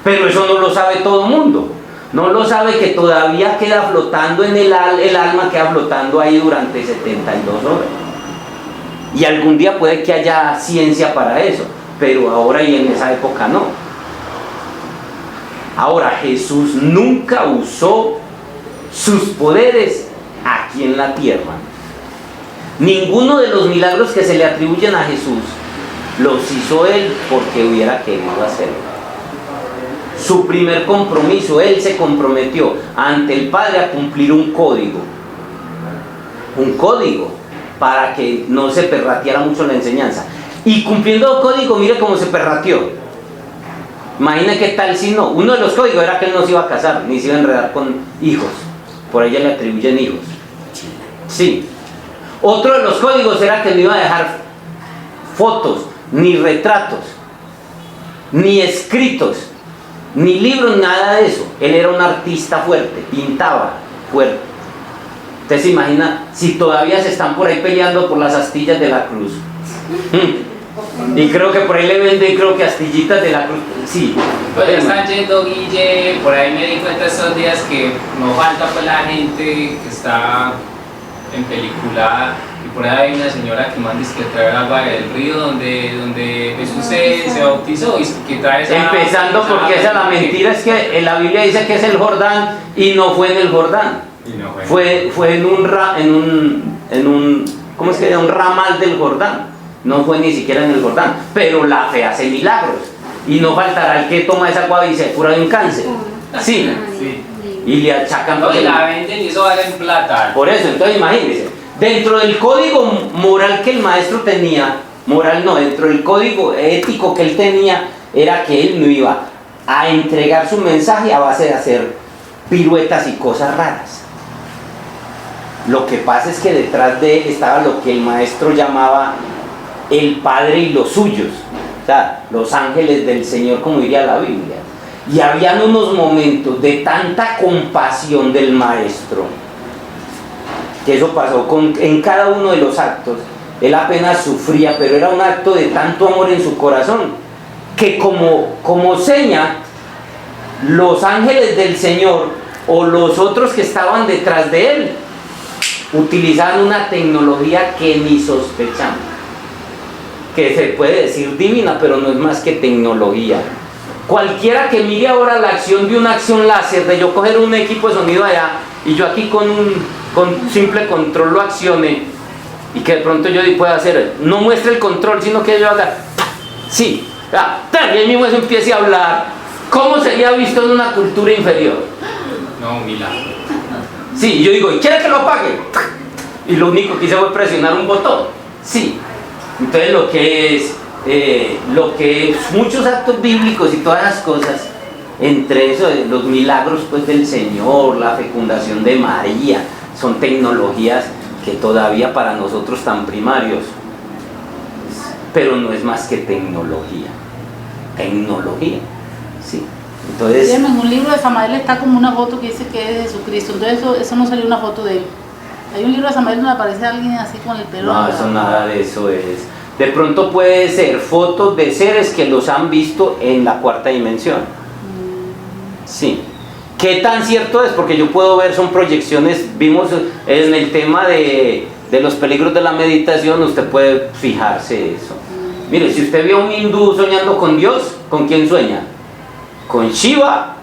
Pero eso no lo sabe todo el mundo. No lo sabe que todavía queda flotando en el alma queda flotando ahí durante 72 horas. Y algún día puede que haya ciencia para eso, pero ahora y en esa época no. Ahora, Jesús nunca usó sus poderes aquí en la tierra. Ninguno de los milagros que se le atribuyen a Jesús los hizo él porque hubiera querido hacerlo. Su primer compromiso, él se comprometió ante el Padre a cumplir un código para que no se perrateara mucho la enseñanza. Y cumpliendo el código, mire cómo se perrateó. Imagina qué tal si no. Uno de los códigos era que él no se iba a casar, ni se iba a enredar con hijos. Por ella le atribuyen hijos. Sí. Otro de los códigos era que no iba a dejar fotos, ni retratos, ni escritos, ni libros, nada de eso. Él era un artista fuerte, pintaba fuerte. Usted se imagina si todavía se están por ahí peleando por las astillas de la cruz. Y creo que por ahí le venden, creo que astillitas de la cruz. Sí. Pues ya están yendo, Guille, por ahí me di cuenta estos días que no falta pues la gente que está en película. Y por ahí hay una señora que manda que trae agua del río donde Jesús se bautizó y que trae esa. Empezando porque esa la mentira es que en la Biblia dice que es el Jordán y no fue en el Jordán. Fue en un ¿cómo es que era? Un ramal del Jordán. No fue ni siquiera en el Jordán. Pero la fe hace milagros. Y no faltará el que toma esa agua y se cura de un cáncer. Sí. Y le achacan. No, y la venden y eso vale en plata. Por eso, entonces imagínense. Dentro del código moral que el maestro tenía, dentro del código ético que él tenía, era que él no iba a entregar su mensaje a base de hacer piruetas y cosas raras. Lo que pasa es que detrás de él estaba lo que el maestro llamaba el Padre y los suyos, o sea, los ángeles del Señor, como diría la Biblia. Y habían unos momentos de tanta compasión del maestro, que eso pasó en cada uno de los actos. Él apenas sufría, pero era un acto de tanto amor en su corazón, que como seña, los ángeles del Señor o los otros que estaban detrás de él utilizaban una tecnología que ni sospechamos, que se puede decir divina, pero no es más que tecnología. Cualquiera que mire ahora la acción de una acción láser, de yo coger un equipo de sonido allá y yo aquí con simple control lo accione, y que de pronto yo pueda hacer, no muestre el control, sino que yo haga, sí, también mismo eso empiece a hablar. ¿Cómo sería visto en una cultura inferior? No, un milagro. Sí, yo digo, ¿quiere que lo apague? Y lo único que hice fue presionar un botón. Sí. Entonces lo que es muchos actos bíblicos y todas las cosas, entre eso los milagros pues del Señor, la fecundación de María, son tecnologías que todavía para nosotros tan primarios, pero no es más que tecnología, sí. Entonces, en un libro de Samael está como una foto que dice que es de Jesucristo, entonces eso no salió una foto de él. Hay un libro de Samael donde aparece alguien así con el pelo. No, eso nada de eso es. De pronto puede ser fotos de seres que los han visto en la cuarta dimensión. Sí. ¿Qué tan cierto es? Porque yo puedo ver, son proyecciones, vimos en el tema de los peligros de la meditación, usted puede fijarse eso. Mire, si usted ve a un hindú soñando con Dios, ¿con quién sueña? Con Shiva.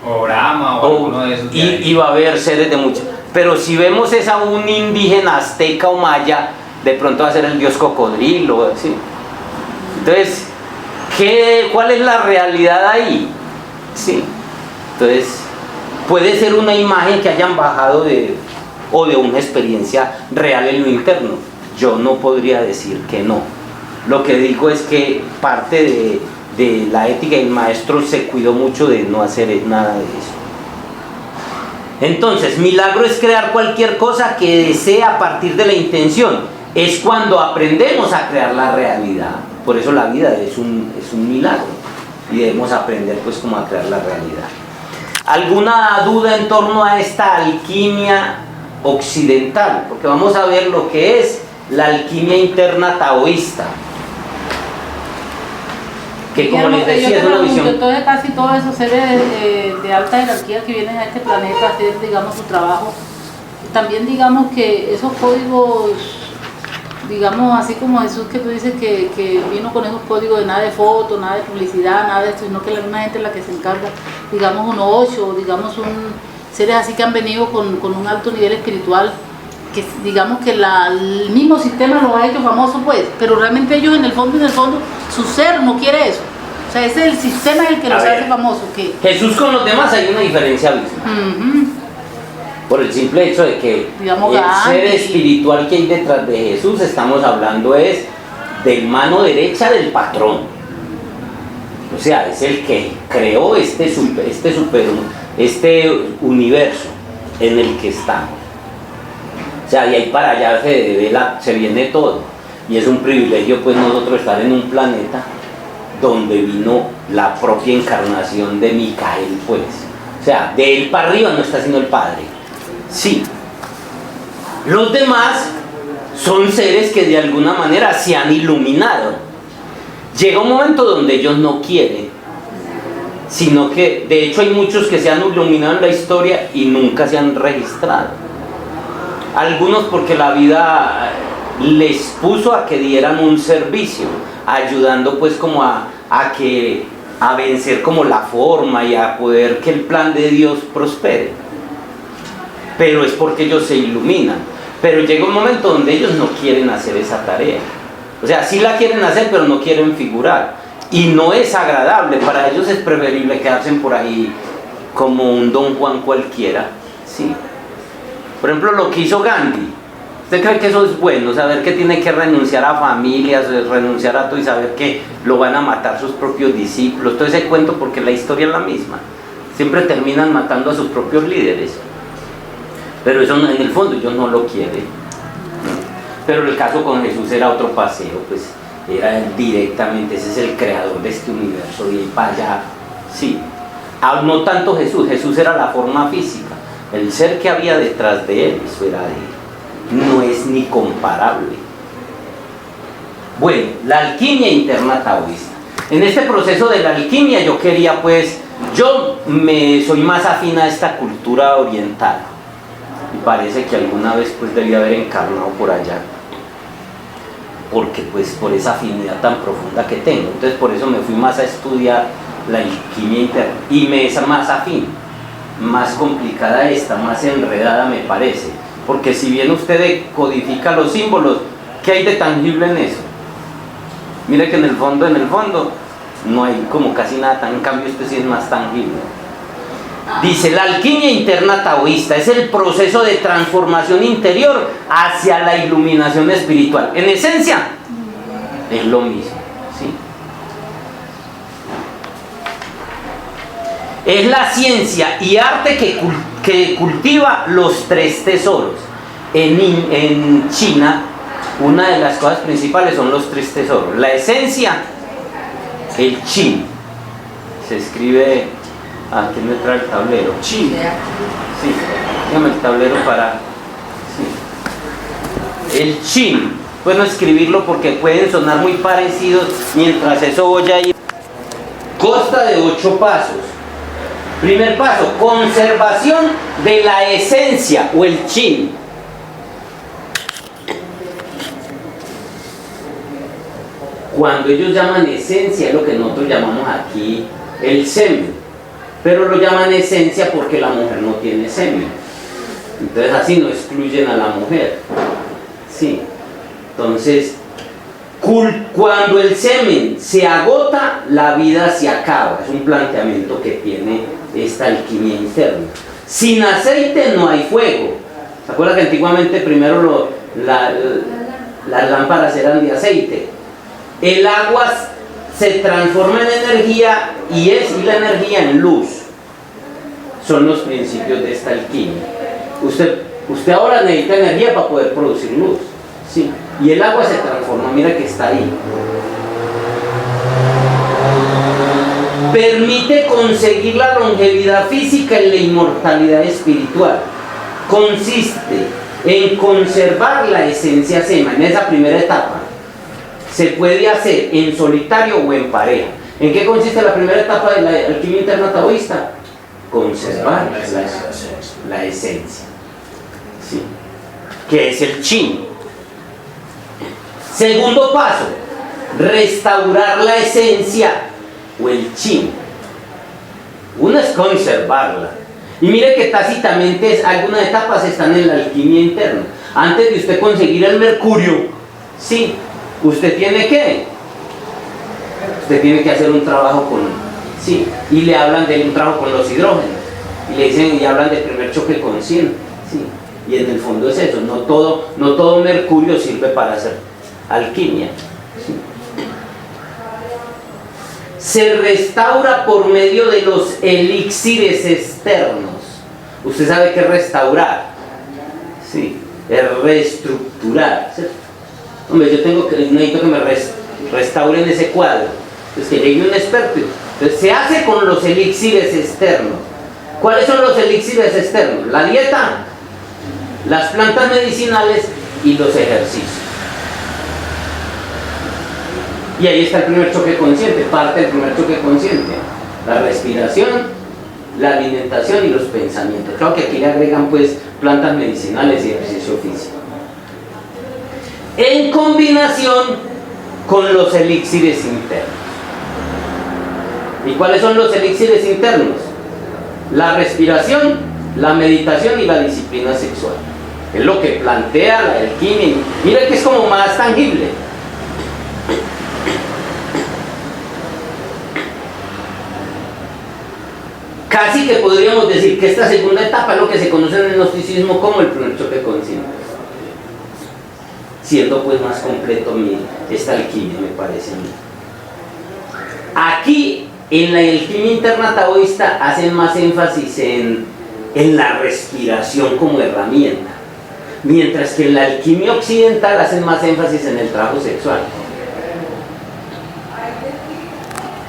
O Brahma o alguno de esos. Y va a haber seres de muchos. Pero si vemos es a un indígena azteca o maya, de pronto va a ser el dios cocodrilo, ¿sí? Entonces, ¿cuál es la realidad ahí? Sí. Entonces, puede ser una imagen que hayan bajado o de una experiencia real en lo interno. Yo no podría decir que no. Lo que digo es que parte de la ética del maestro se cuidó mucho de no hacer nada de eso. Entonces, milagro es crear cualquier cosa que desee a partir de la intención. Es cuando aprendemos a crear la realidad. Por eso la vida es un milagro. Y debemos aprender pues como a crear la realidad. ¿Alguna duda en torno a esta alquimia occidental? Porque vamos a ver lo que es la alquimia interna taoísta. Que como les decía es una visión. Entonces casi todos esos seres de alta jerarquía que vienen a este planeta a hacer, digamos, su trabajo, también digamos que esos códigos, digamos, así como Jesús que tú dices que vino con esos códigos de nada de foto, nada de publicidad, nada de esto, sino que la misma gente es la que se encarga, digamos un Osho, digamos seres así que han venido con un alto nivel espiritual, que digamos que el mismo sistema los ha hecho famosos pues, pero realmente ellos en el fondo, su ser no quiere eso. O sea, ese es el sistema el que los hace famosos. Jesús con los demás hay una diferencia abismal. Por el simple hecho de que digamos, el ser espiritual que hay detrás de Jesús, estamos hablando es del mano derecha del patrón. O sea, es el que creó este universo en el que estamos. O sea, de ahí para allá se viene todo. Y es un privilegio pues nosotros estar en un planeta donde vino la propia encarnación de Micael pues. O sea, de él para arriba no está sino el Padre. Sí. Los demás son seres que de alguna manera se han iluminado. Llega un momento donde ellos no quieren, sino que de hecho hay muchos que se han iluminado en la historia y nunca se han registrado. Algunos porque la vida les puso a que dieran un servicio, ayudando pues como a vencer como la forma y a poder que el plan de Dios prospere. Pero es porque ellos se iluminan. Pero llega un momento donde ellos no quieren hacer esa tarea. O sea, sí la quieren hacer, pero no quieren figurar. Y no es agradable. Para ellos es preferible quedarse por ahí como un Don Juan cualquiera. Sí. Por ejemplo, lo que hizo Gandhi. ¿Usted cree que eso es bueno? Saber que tiene que renunciar a familias, renunciar a todo y saber que lo van a matar sus propios discípulos. Todo ese cuento porque la historia es la misma. Siempre terminan matando a sus propios líderes. Pero eso en el fondo ellos no lo quieren. Pero el caso con Jesús era otro paseo, pues era directamente, ese es el creador de este universo y él para allá, sí. No tanto Jesús era la forma física, el ser que había detrás de él, eso era de él, no es ni comparable. Bueno, la alquimia interna taoísta. En este proceso de la alquimia yo quería pues, soy más afín a esta cultura oriental. Y parece que alguna vez pues debía haber encarnado por allá, porque pues por esa afinidad tan profunda que tengo. Entonces por eso me fui más a estudiar la alquimia interna y me es más afín, más complicada esta, más enredada me parece, porque si bien usted codifica los símbolos, ¿qué hay de tangible en eso? Mire que en el fondo no hay como casi nada, en cambio este sí es más tangible. Dice, la alquimia interna taoísta es el proceso de transformación interior hacia la iluminación espiritual. En esencia, es lo mismo, ¿sí? Es la ciencia y arte que cultiva los tres tesoros. En China, una de las cosas principales son los tres tesoros. La esencia, el Qin, se escribe... ¿quién me trae el tablero? Qin. Sí, déjame el tablero para... Sí. El Qin. Bueno, escribirlo porque pueden sonar muy parecidos mientras eso voy a ir. Consta de 8 pasos. Primer paso, conservación de la esencia o el chin. Cuando ellos llaman esencia es lo que nosotros llamamos aquí el semen, pero lo llaman esencia porque la mujer no tiene semen, entonces así no excluyen a la mujer. Sí. Entonces, cuando el semen se agota, la vida se acaba. Es un planteamiento que tiene esta alquimia interna. Sin aceite no hay fuego. ¿Se acuerdan que antiguamente primero las lámparas eran de aceite? El agua se transforma en energía y la energía en luz. Son los principios de esta alquimia. Usted ahora necesita energía para poder producir luz. Sí. Y el agua se transforma, mira que está ahí. Permite conseguir la longevidad física y la inmortalidad espiritual. Consiste en conservar la esencia sema en esa primera etapa. Se puede hacer en solitario o en pareja. ¿En qué consiste la primera etapa de la alquimia interna taoísta? Conservar la esencia. ¿Sí? Que es el chin. Segundo paso, restaurar la esencia o el chin. Uno es conservarla. Y mire que tácitamente algunas etapas están en la alquimia interna. Antes de usted conseguir el mercurio, sí, usted tiene que hacer un trabajo sí, y le hablan de un trabajo con los hidrógenos, y le dicen y hablan del primer choque consciente, sí, y en el fondo es eso, no todo mercurio sirve para hacer alquimia. Sí. Se restaura por medio de los elixires externos. Usted sabe qué es restaurar, sí, es reestructurar, ¿cierto? Hombre, necesito que me restauren ese cuadro. Entonces que llegue un experto. Entonces se hace con los elixires externos. ¿Cuáles son los elixires externos? La dieta, las plantas medicinales y los ejercicios. Y ahí está el primer choque consciente, parte del primer choque consciente. La respiración, la alimentación y los pensamientos. Claro que aquí le agregan pues plantas medicinales y ejercicio físico. En combinación con los elixires internos. ¿Y cuáles son los elixires internos? La respiración, la meditación y la disciplina sexual. Es lo que plantea la alquimia. Mira que es como más tangible. Casi que podríamos decir que esta segunda etapa es lo que se conoce en el gnosticismo como el primer choque consciente. Siendo pues más completo esta alquimia, me parece a mí. Aquí, en la alquimia interna taoísta, hacen más énfasis en la respiración como herramienta, mientras que en la alquimia occidental hacen más énfasis en el trabajo sexual.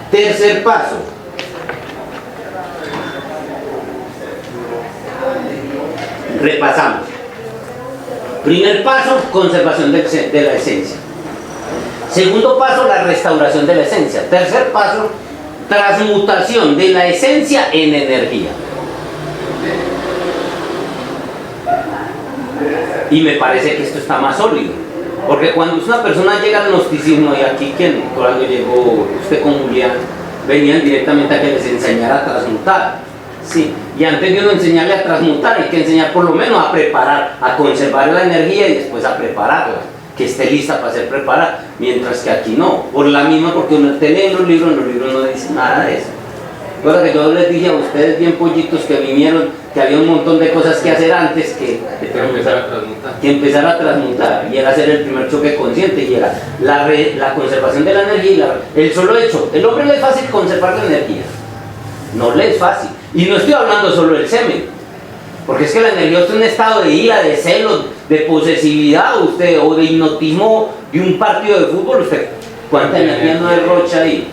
Tercer paso. Repasamos. Primer paso, conservación de la esencia. Segundo paso, la restauración de la esencia. Tercer paso, transmutación de la esencia en energía. Y me parece que esto está más sólido. Porque cuando una persona llega al gnosticismo, y aquí cuando llegó usted con Julián, venían directamente a que les enseñara a transmutar. Sí, y antes de uno enseñarle a transmutar, hay que enseñar por lo menos a preparar, a conservar la energía y después a prepararla, que esté lista para ser preparada, mientras que aquí no, porque uno te lee en los libros no dice nada de eso. Recuerda que yo les dije a ustedes bien pollitos que vinieron, que había un montón de cosas que hacer antes que empezar a transmutar, y era hacer el primer choque consciente, y era la conservación de la energía, el solo hecho, el hombre le es fácil conservar la energía, no le es fácil. Y no estoy hablando solo del semen, porque es que la energía es un estado de ira, de celos, de posesividad, o de hipnotismo de un partido de fútbol. Usted, ¿cuánta energía no derrocha ahí?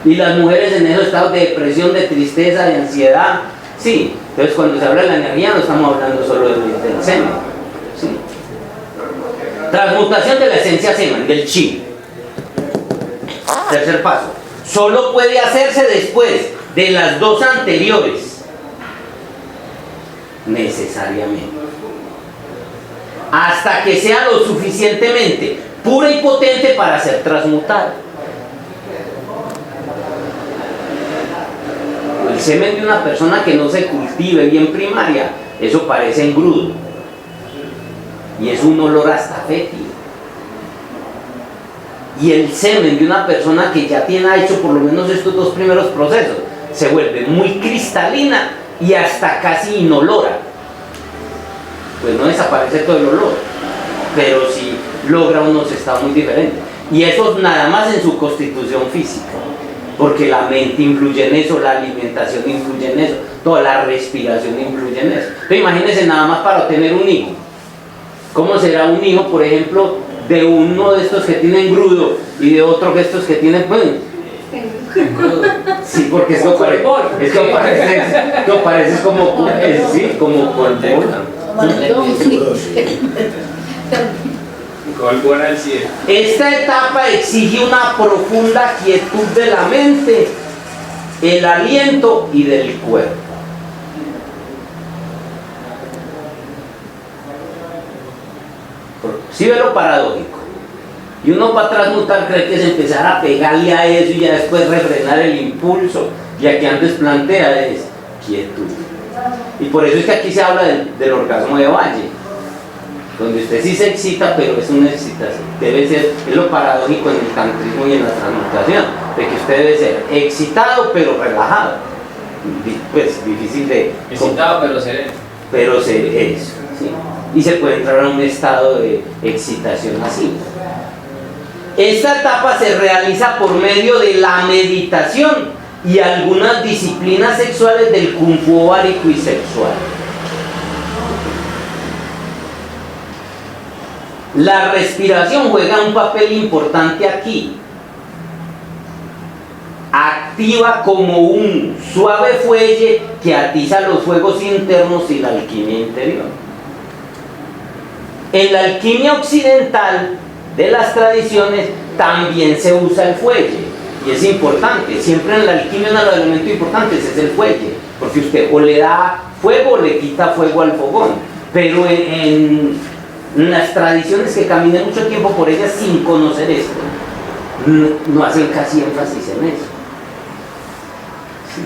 Y las mujeres en esos estados de depresión, de tristeza, de ansiedad. Sí, entonces cuando se habla de la energía no estamos hablando solo del semen. Sí. Transmutación de la esencia semen, del chi. Tercer paso. Solo puede hacerse después de las dos anteriores. necesariamente. Hasta que sea lo suficientemente pura y potente para ser transmutada. El semen de una persona que no se cultive bien primaria, eso parece engrudo. Y es un olor hasta fétido. Y el semen de una persona que ya tiene hecho por lo menos estos dos primeros procesos, se vuelve muy cristalina y hasta casi inolora. Pues no desaparece todo el olor, pero sí logra unos estados muy diferentes. Y eso nada más en su constitución física, porque la mente influye en eso, la alimentación influye en eso, toda la respiración influye en eso. Entonces imagínense nada más para obtener un hijo. ¿Cómo será un hijo, por ejemplo, de uno de estos que tienen grudo y de otro de estos que tienen, bueno, sí, porque esto parece como, sí, como polvo. Esta etapa exige una profunda quietud de la mente, el aliento y del cuerpo. ¿Sí ve lo paradójico? Y uno para transmutar cree que es empezar a pegarle a eso y ya después refrenar el impulso. Y aquí antes plantea es quietud. Y por eso es que aquí se habla del orgasmo de Valle, donde usted sí se excita, pero es una excitación. Debe ser, es lo paradójico en el tantrismo y en la transmutación, de que usted debe ser excitado pero relajado. Pues difícil de... Excitado pero sereno. Pero eso, ¿sí? Y se puede entrar a un estado de excitación así. Esta etapa se realiza por medio de la meditación y algunas disciplinas sexuales del kung fu ovárico y sexual. La respiración juega un papel importante aquí. Activa como un suave fuelle que atiza los fuegos internos y la alquimia interior. En la alquimia occidental de las tradiciones también se usa el fuelle. Y es importante, siempre en la alquimia uno de los elementos importantes es el fuelle, porque usted o le da fuego o le quita fuego al fogón, pero en las tradiciones que caminé mucho tiempo por ellas sin conocer esto, no hacen casi énfasis en eso. Sí.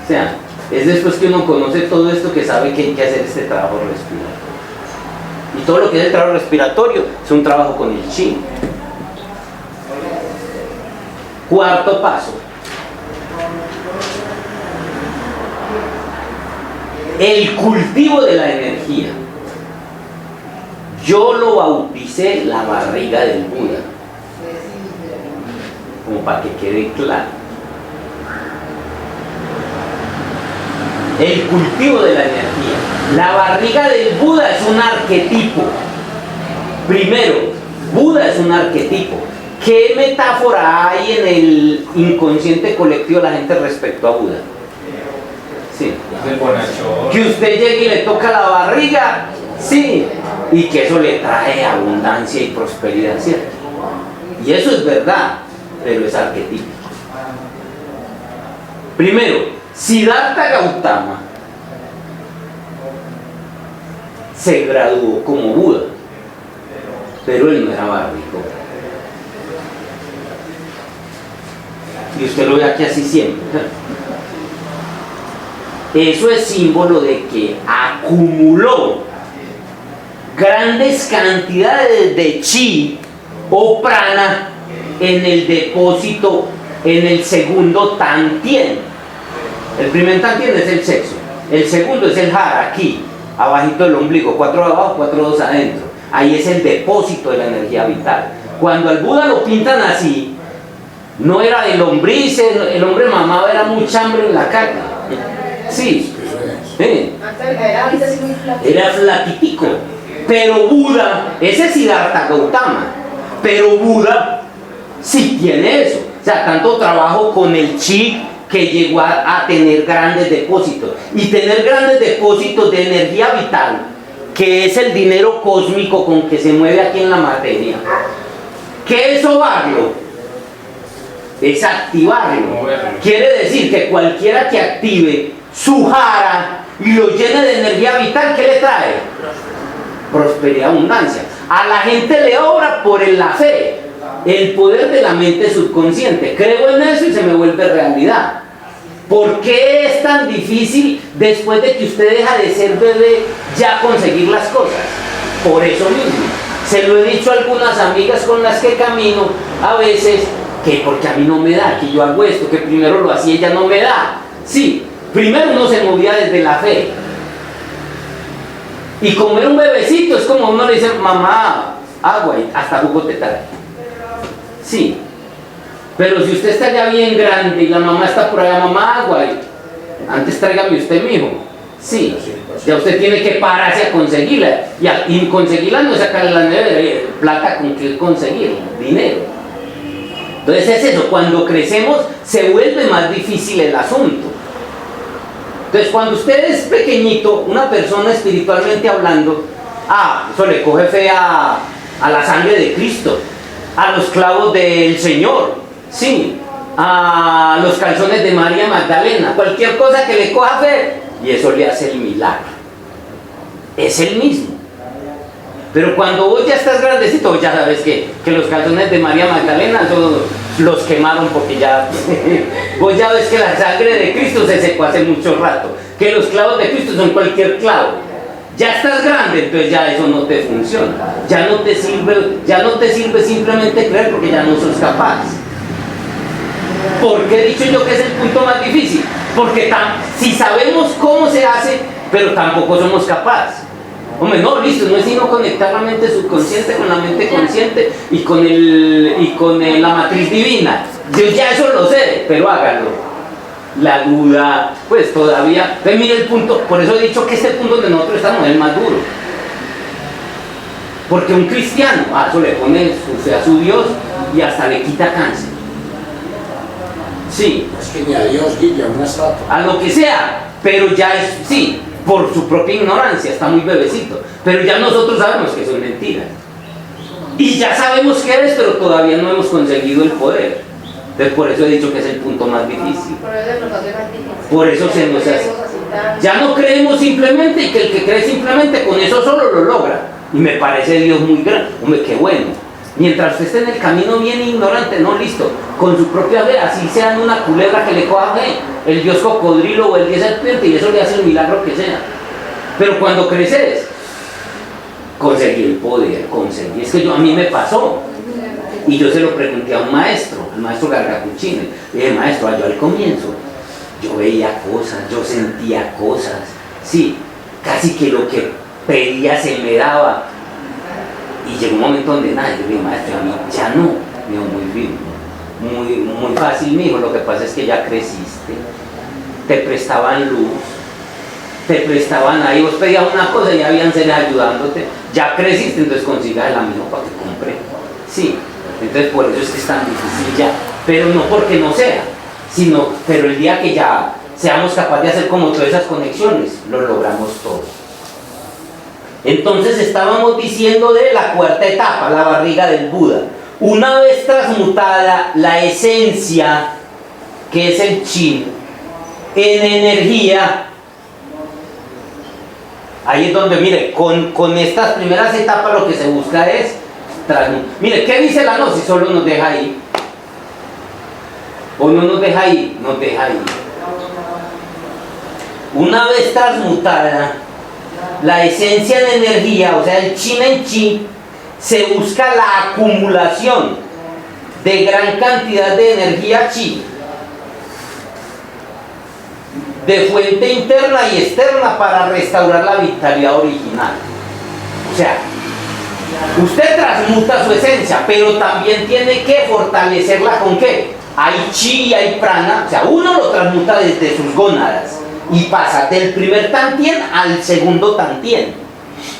O sea, es después que uno conoce todo esto que sabe que hay que hacer este trabajo respiratorio. Y todo lo que es el trabajo respiratorio es un trabajo con el chi. Cuarto paso. El cultivo de la energía. Yo lo bauticé la barriga del Buda, como para que quede claro. El cultivo de la energía. La barriga del Buda es un arquetipo. Primero, Buda es un arquetipo. ¿Qué metáfora hay en el inconsciente colectivo de la gente respecto a Buda? Sí. Que usted llegue y le toca la barriga, sí, y que eso le trae abundancia y prosperidad, ¿cierto? Y eso es verdad, pero es arquetípico. Primero, Siddhartha Gautama se graduó como Buda, pero él no era barrigo. Y usted lo ve aquí así siempre. Eso es símbolo de que acumuló grandes cantidades de chi o prana en el depósito, en el segundo tantien. El primer tantien es el sexo, el segundo es el jara, aquí, abajito del ombligo, 4 abajo, 4 adentro. Ahí es el depósito de la energía vital. Cuando al Buda lo pintan así, no era de lombrices, el hombre mamado, era mucha hambre en la carne. Sí. Era flaquitico. Pero Buda, ese es Siddhartha Gautama, pero Buda sí tiene eso. O sea, tanto trabajo con el chi que llegó a tener grandes depósitos. Y tener grandes depósitos de energía vital, que es el dinero cósmico con que se mueve aquí en la materia. ¿Qué es sobarlo? Es activarlo. Quiere decir que cualquiera que active su jara y lo llena de energía vital, ¿qué le trae? Prosperidad, abundancia. A la gente le obra por la fe, el poder de la mente subconsciente. Creo en eso y se me vuelve realidad. ¿Por qué es tan difícil después de que usted deja de ser bebé ya conseguir las cosas? Por eso mismo. Se lo he dicho a algunas amigas con las que camino a veces, que porque a mí no me da, que yo hago esto, que primero lo hacía y ella no me da. Sí, primero uno se movía desde la fe. Y como era un bebecito, es como uno le dice, mamá, agua, y hasta jugo te trae. Sí. Pero si usted está ya bien grande y la mamá está por allá, mamá, agua, y antes tráigame usted mismo. Sí. Ya usted tiene que pararse a conseguirla. Y conseguirla no es sacarle la nevera, plata con que conseguir, dinero. Entonces es eso, cuando crecemos se vuelve más difícil el asunto. Entonces cuando usted es pequeñito, una persona espiritualmente hablando, eso le coge fe a la sangre de Cristo, a los clavos del Señor, sí, a los calzones de María Magdalena, cualquier cosa que le coja fe, y eso le hace el milagro. Es el mismo. Pero cuando vos ya estás grandecito, vos ya sabes que los calzones de María Magdalena los quemaron porque ya vos ya ves que la sangre de Cristo se secó hace mucho rato, que los clavos de Cristo son cualquier clavo. Ya estás grande, entonces ya eso no te funciona, ya no te sirve simplemente creer porque ya no sos capaz. ¿Por qué he dicho yo que es el punto más difícil? Porque si sabemos cómo se hace, pero tampoco somos capaces. Hombre, no, listo, no es sino conectar la mente subconsciente con la mente consciente y con la matriz divina. Yo ya eso lo sé, pero háganlo. La duda, pues todavía, mire el punto, por eso he dicho que este punto donde nosotros estamos es el más duro. Porque un cristiano, eso le pone su fe a su Dios y hasta le quita cáncer. Sí. Es que ni a Dios, Guilla, una estatua. A lo que sea, pero ya es, sí, por su propia ignorancia, está muy bebecito. Pero ya nosotros sabemos que son mentiras. Y ya sabemos qué es, pero todavía no hemos conseguido el poder. Entonces por eso he dicho que es el punto más difícil. Por eso se nos hace. Ya no creemos simplemente, y que el que cree simplemente con eso solo lo logra. Y me parece Dios muy grande. Hombre, qué bueno. Mientras usted esté en el camino bien ignorante, no, listo, con su propia fe, así sean una culebra que le coja fe, el dios cocodrilo o el dios serpiente, y eso le hace el milagro que sea. Pero cuando creces, conseguí el poder, es que a mí me pasó, y yo se lo pregunté a un maestro, al maestro Gargacuchine, le dije, maestro, yo al comienzo, yo veía cosas, yo sentía cosas, sí, casi que lo que pedía se me daba. Y llegó un momento donde nada, yo dije, maestro, a mí ya no, me dijo, muy bien, muy fácil, me dijo, lo que pasa es que ya creciste, te prestaban luz, te prestaban ahí, vos pedías una cosa y habían seres ayudándote, ya creciste, entonces consigas el amigo para que compre, sí, entonces por eso es que es tan difícil ya, pero no porque no sea, sino, pero el día que ya seamos capaces de hacer como todas esas conexiones, lo logramos todo. Entonces estábamos diciendo de la cuarta etapa, la barriga del Buda. Una vez transmutada la esencia, que es el chi, en energía, ahí es donde, mire, con estas primeras etapas lo que se busca es transmutar. Mire, ¿qué dice la gnosis? Solo nos deja ahí. O no nos deja ahí, nos deja ahí. Una vez transmutada la esencia de energía, o sea, el chi en chi, se busca la acumulación de gran cantidad de energía chi, de fuente interna y externa para restaurar la vitalidad original. O sea, usted transmuta su esencia, pero también tiene que fortalecerla ¿con qué? Hay chi y hay prana, o sea, uno lo transmuta desde sus gónadas y pasa del primer tantien al segundo tantien.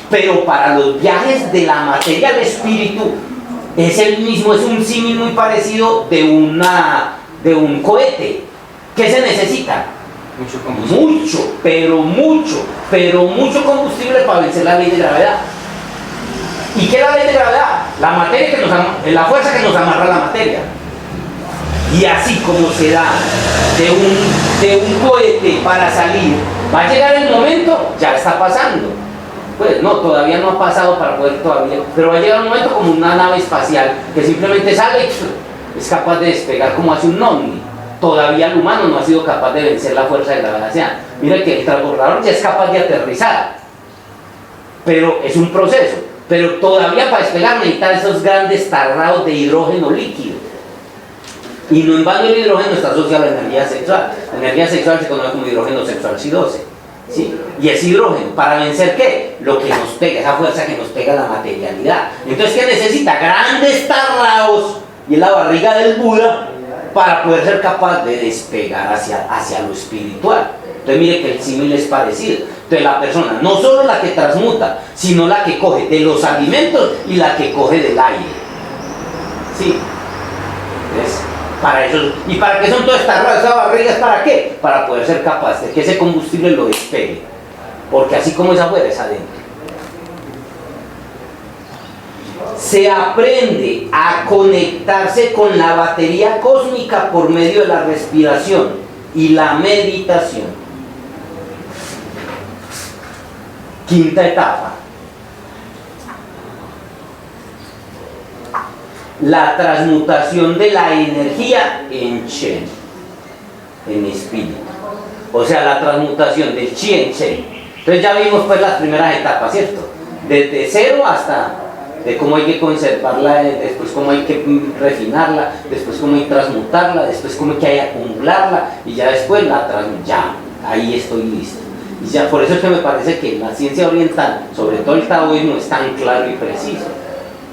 Pero para los viajes de la materia al espíritu es el mismo, es un símil muy parecido de un cohete. ¿Qué se necesita? Mucho combustible. Mucho combustible para vencer la ley de gravedad. ¿Y qué es la ley de gravedad? La materia la fuerza que nos amarra a la materia. Y así como se da de un cohete para salir Va a llegar el momento, ya está pasando. Pues no, todavía no ha pasado para poder todavía, pero va a llegar un momento como una nave espacial que simplemente sale y es capaz de despegar como hace un ovni. Todavía el humano no ha sido capaz de vencer la fuerza de gravedad. O sea, mira que el transbordador ya es capaz de aterrizar, pero es un proceso. Pero todavía para despegar necesita esos grandes tarrados de hidrógeno líquido. Y no en vano el hidrógeno está asociado a la energía sexual. La energía sexual se conoce como hidrógeno sexual C12. ¿Sí? Y es hidrógeno, ¿para vencer qué? Lo que nos pega, esa fuerza que nos pega la materialidad. Entonces, ¿qué necesita? Grandes tarrados y en la barriga del Buda para poder ser capaz de despegar hacia lo espiritual. Entonces, mire que el símil es parecido. Entonces, la persona, no solo la que transmuta, sino la que coge de los alimentos y la que coge del aire. ¿Sí? ¿Ves? Para eso, ¿y para qué son todas estas raras? ¿Esa barriga es para qué? Para poder ser capaz de que ese combustible lo despegue. Porque así como es afuera, es adentro. Se aprende a conectarse con la batería cósmica por medio de la respiración y la meditación. Quinta etapa. La transmutación de la energía en Chen, en espíritu. O sea, la transmutación del Chi en Chen. Entonces ya vimos pues las primeras etapas, ¿cierto? Desde cero hasta de cómo hay que conservarla, después cómo hay que refinarla, después cómo hay que transmutarla, después cómo hay que acumularla y ya después ya, ahí estoy listo. Y ya por eso es que me parece que la ciencia oriental, sobre todo el taoísmo, es tan claro y preciso.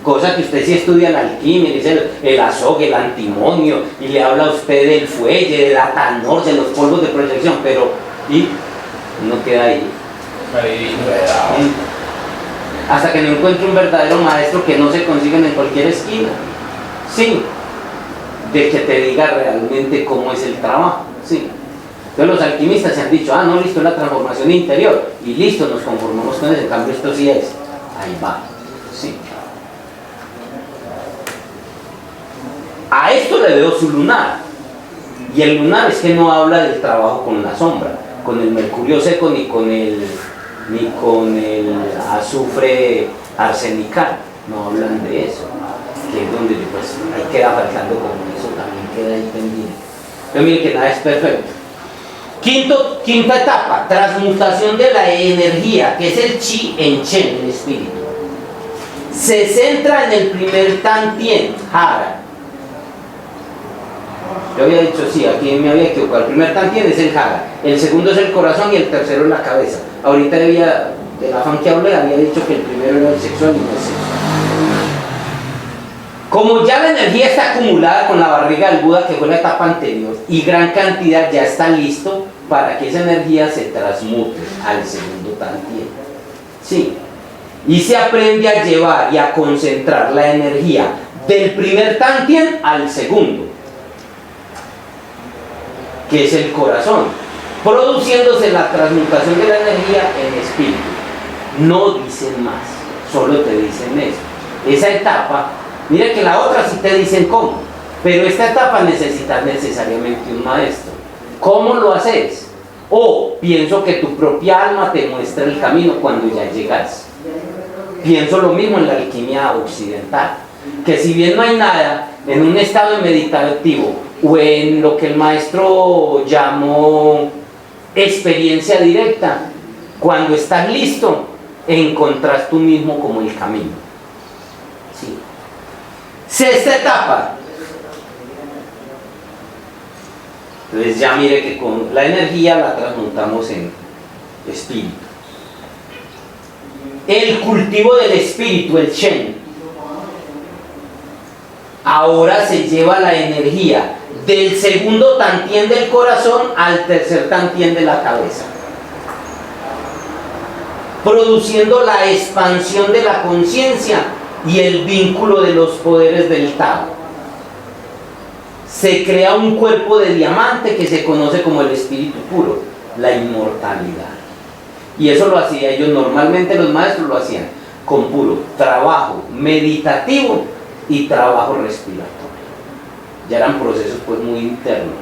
Cosa que usted si estudia la alquimia, dice el azogue, el antimonio, y le habla a usted del fuelle, del atanor, de los polvos de proyección, pero y no queda ahí. Hasta que no encuentre un verdadero maestro que no se consiguen en cualquier esquina. Sí, de que te diga realmente cómo es el trabajo. Sí. Entonces los alquimistas se han dicho, no, listo, es la transformación interior, y listo, nos conformamos con eso, en cambio esto sí es. Ahí va. Sí. A esto le veo su lunar. Y el lunar es que no habla del trabajo con la sombra, con el mercurio seco ni con el azufre arsenical. No hablan de eso. Que es donde pues ahí queda faltando como eso, también queda ahí pendiente. Pero mire que nada es perfecto. Quinta etapa, transmutación de la energía, que es el chi en chen, el espíritu. Se centra en el primer tantien, jara. Yo había dicho, sí, aquí me había equivocado. El primer tantien es el jara, el segundo es el corazón y el tercero es la cabeza. Ahorita del afán que hablé, había dicho que el primero era el sexual y no el sexual. Como ya la energía está acumulada con la barriga del Buda, que fue la etapa anterior, y gran cantidad ya está listo para que esa energía se transmute al segundo tantien. Sí. Y se aprende a llevar y a concentrar la energía del primer tantien al segundo, que es el corazón, produciéndose la transmutación de la energía en espíritu. No dicen más, solo te dicen eso. Esa etapa, mira que la otra sí te dicen cómo, pero esta etapa necesita necesariamente un maestro. ¿Cómo lo haces? O pienso que tu propia alma te muestra el camino cuando ya llegas. Pienso lo mismo en la alquimia occidental, que si bien no hay nada en un estado meditativo o en lo que el maestro llamó experiencia directa, cuando estás listo, encontrás tú mismo como el camino. ¿Sí? Sexta etapa. Entonces ya mire que con la energía la transmutamos en espíritu. El cultivo del espíritu, el Shen, ahora se lleva la energía del segundo tantien del corazón al tercer tantien de la cabeza, produciendo la expansión de la conciencia y el vínculo de los poderes del Tao. Se crea un cuerpo de diamante que se conoce como el espíritu puro, la inmortalidad. Y eso lo hacía ellos, normalmente los maestros lo hacían con puro trabajo meditativo y trabajo respiratorio. Ya eran procesos pues muy internos.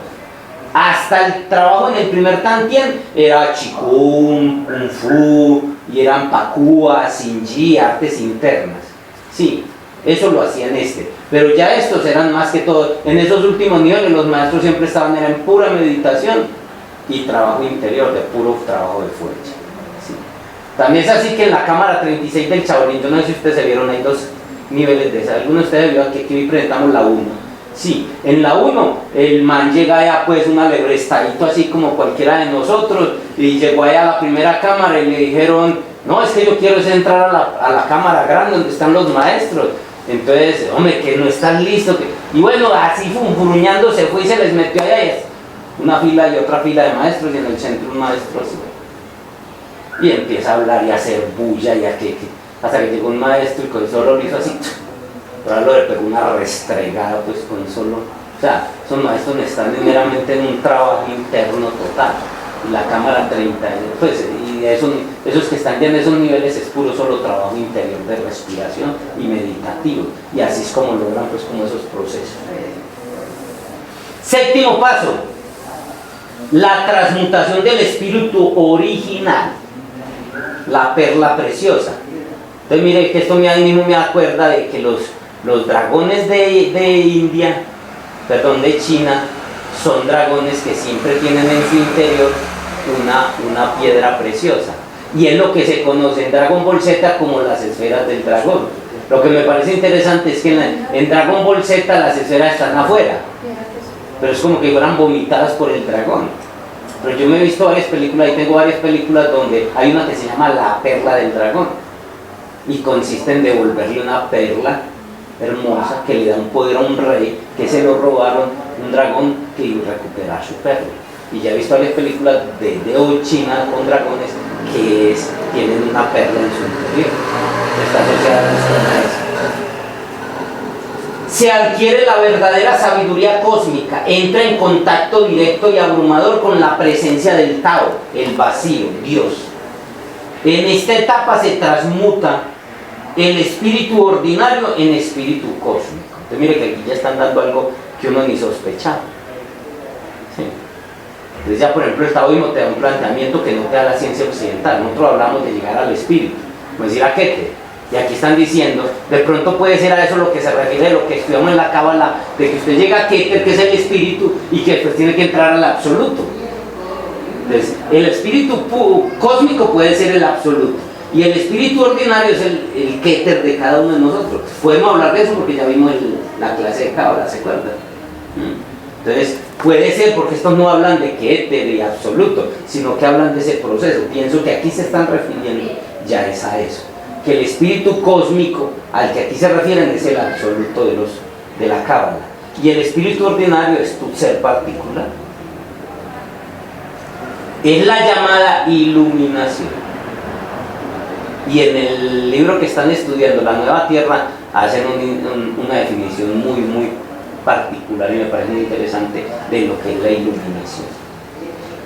Hasta el trabajo en el primer tantien era Qigong, Kung Fu, y eran Pakua, Xingyi, artes internas. Sí, eso lo hacían pero ya estos eran más que todo, en esos últimos niveles los maestros siempre estaban en pura meditación y trabajo interior, de puro trabajo de fuerza. Sí. También es así que en la cámara 36 del Shaolin, yo no sé si ustedes se vieron, hay dos niveles de esa, algunos de ustedes vieron que aquí presentamos la 1. Sí, en la 1 el man llega allá pues un alebrestadito así como cualquiera de nosotros y llegó allá a la primera cámara y le dijeron, no, es que yo quiero entrar a la cámara grande donde están los maestros. Entonces, hombre, que no están listos. Y bueno, así funfuruñando se fue y se les metió allá. Una fila y otra fila de maestros y en el centro un maestro así. Y empieza a hablar y a hacer bulla y hasta que llegó un maestro y con solo lo hizo así. Pero ahora le pegó una restregada pues con solo. O sea, esos maestros están meramente en un trabajo interno total. Y la cámara 30, pues, y esos que están ya en esos niveles es puro solo trabajo interior de respiración y meditativo. Y así es como logran pues como esos procesos. Séptimo paso, la transmutación del espíritu original, la perla preciosa. Entonces mire que esto mismo me acuerda de que los dragones de India, perdón, de China, son dragones que siempre tienen en su interior una piedra preciosa. Y es lo que se conoce en Dragon Ball Z como las esferas del dragón. Lo que me parece interesante es que en Dragon Ball Z las esferas están afuera, pero es como que fueran vomitadas por el dragón. Pero yo me he visto varias películas y tengo varias películas donde hay una que se llama la perla del dragón y consiste en devolverle una perla hermosa que le da un poder a un rey que se lo robaron, un dragón que iba a recuperar su perla. Y ya he visto varias películas de China con dragones que tienen una perla en su interior. Está asociada a eso. Se adquiere la verdadera sabiduría cósmica, entra en contacto directo y abrumador con la presencia del Tao, el vacío, Dios. En esta etapa se transmuta el espíritu ordinario en espíritu cósmico. Entonces mire que aquí ya están dando algo que uno ni sospechaba. ¿Sí? Entonces ya por ejemplo el taoísmo te da un planteamiento que no te da la ciencia occidental. Nosotros hablamos de llegar al espíritu, como decir a Keter. Y aquí están diciendo, de pronto puede ser a eso lo que se refiere, lo que estudiamos en la Cábala, de que usted llega a Keter, que es el espíritu, y que después tiene que entrar al absoluto. Entonces, el espíritu cósmico puede ser el absoluto, y el espíritu ordinario es el Keter de cada uno de nosotros. Podemos hablar de eso porque ya vimos la clase de Cábala, ¿se acuerdan? Entonces, puede ser porque estos no hablan de Keter y absoluto, sino que hablan de ese proceso. Pienso que aquí se están refiriendo ya es a eso. Que el espíritu cósmico al que aquí se refieren es el absoluto de la Cábala, y el espíritu ordinario es tu ser particular. Es la llamada iluminación. Y en el libro que están estudiando, La Nueva Tierra, hacen una definición muy, muy particular y me parece muy interesante de lo que es la iluminación.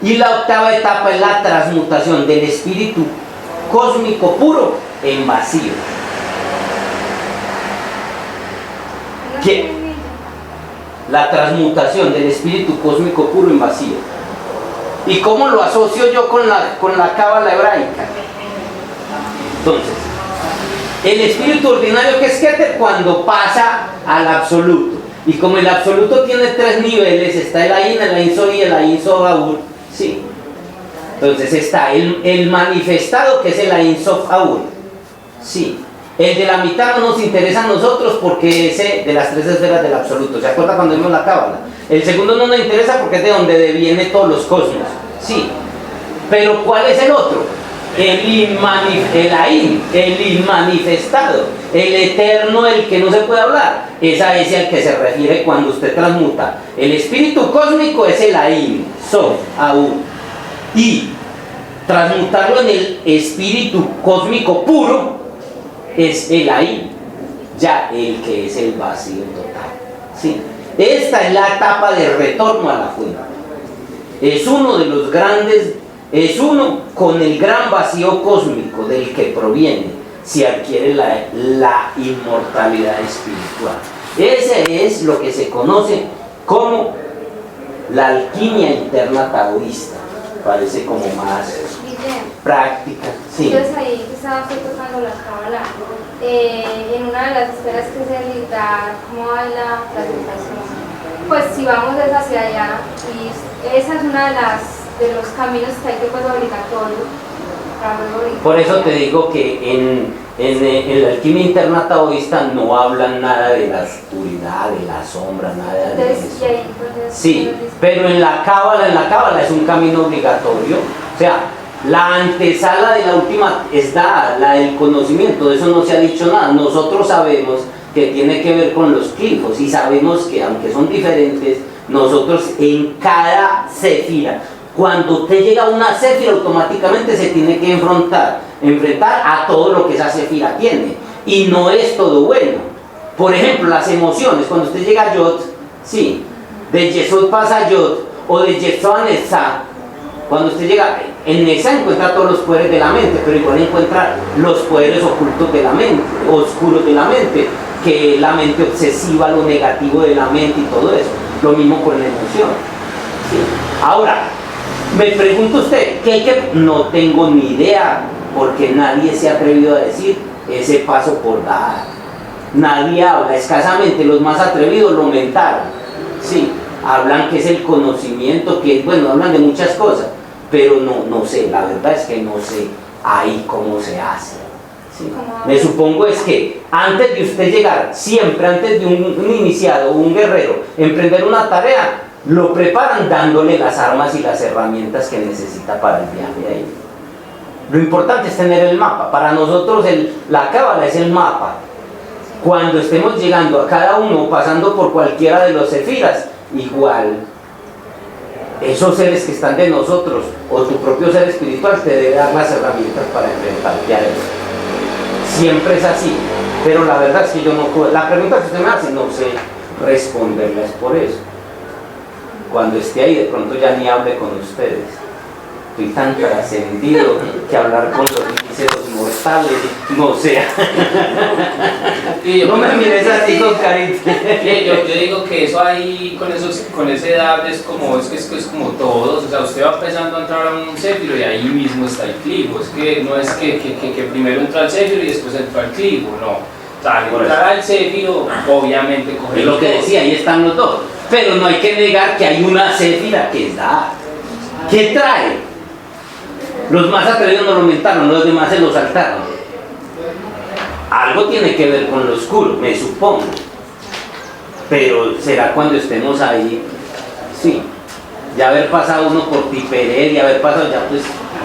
Y la octava etapa es la transmutación del espíritu cósmico puro en vacío. ¿Qué? La transmutación del espíritu cósmico puro en vacío. ¿Y cómo lo asocio yo con la Cábala hebraica? Entonces, el espíritu ordinario que es Keter cuando pasa al absoluto. Y como el absoluto tiene tres niveles, está el Ain, el Ain Sof y el Ain Sof Aur. Sí. Entonces está el manifestado que es el Ain Sof Aur. Sí. El de la mitad no nos interesa a nosotros porque ese de las tres esferas del absoluto. ¿Se acuerda cuando vimos la Cábala? El segundo no nos interesa porque es de donde deviene todos los cosmos. Sí. Pero ¿cuál es el otro? El Ain, el inmanifestado, el eterno, el que no se puede hablar. Es a ese al que se refiere cuando usted transmuta. El espíritu cósmico es el Ain, Sof, Aur. Y transmutarlo en el espíritu cósmico puro es el Ain, ya el que es el vacío total. ¿Sí? Esta es la etapa de retorno a la fuente. Es uno de los grandes, es uno con el gran vacío cósmico del que proviene, se adquiere la inmortalidad espiritual. Ese es lo que se conoce como la alquimia interna taoísta. Parece como más Guillermo, práctica. Sí. entonces ahí que estaba usted tocando la cábala, en una de las esferas que es el Ildar, ¿cómo va la presentación? Pues si vamos desde hacia allá, y esa es una de los caminos que hay que pues obligatorio. Por eso te digo que en la alquimia interna taoísta no hablan nada de la oscuridad, de la sombra, nada de eso. Sí, pero en la cábala es un camino obligatorio. O sea, la antesala de la última es la del conocimiento, de eso no se ha dicho nada. Nosotros sabemos que tiene que ver con los clifos y sabemos que aunque son diferentes, nosotros en cada sefira, cuando te llega una sefira, automáticamente se tiene que enfrentar a todo lo que esa sefira tiene. Y no es todo bueno. Por ejemplo, las emociones. Cuando usted llega a Yod, sí, de Yesod pasa a Yod, o de Yesod a Netzah. Cuando usted llega, en Netzah encuentra todos los poderes de la mente, pero igual encuentra los poderes ocultos de la mente, oscuros de la mente, que es la mente obsesiva, lo negativo de la mente y todo eso. Lo mismo con la emoción. Sí. Ahora, me pregunta usted, no tengo ni idea, porque nadie se ha atrevido a decir ese paso por dar. Nadie habla, escasamente los más atrevidos lo mentaron. Sí, hablan que es el conocimiento, que bueno, hablan de muchas cosas, pero no sé, la verdad es que no sé ahí cómo se hace. Sí. Me supongo es que antes de usted llegar, siempre antes de un iniciado, un guerrero, emprender una tarea, lo preparan dándole las armas y las herramientas que necesita para el viaje ahí. Lo importante es tener el mapa. Para nosotros la cábala es el mapa. Cuando estemos llegando a cada uno, pasando por cualquiera de los sefiras, igual esos seres que están de nosotros o tu propio ser espiritual te debe dar las herramientas para enfrentarte a eso. Siempre es así, pero la verdad es que yo no puedo. La pregunta que usted me hace no sé responderla, es por eso. Cuando esté ahí de pronto ya ni hable con ustedes. Estoy tan trascendido que hablar con los hechiceros mortales, no sé. No me mires así con carita. Yo digo que eso ahí, con esa edad es como todos, o sea, usted va empezando a entrar a un céfiro y ahí mismo está el clivo. Es que no es que primero entra al céfiro y después entra al clivo, no. O sea, al entrar al céfiro, obviamente coge. Es lo que decía, ahí están los dos. Pero no hay que negar que hay una céfira que es dar. ¿Qué trae? Los más atrevidos no lo mentaron, los demás se lo saltaron. Algo tiene que ver con lo oscuro, me supongo. Pero será cuando estemos ahí, sí. Ya haber pasado uno por Tiperet y haber pasado ya, pues,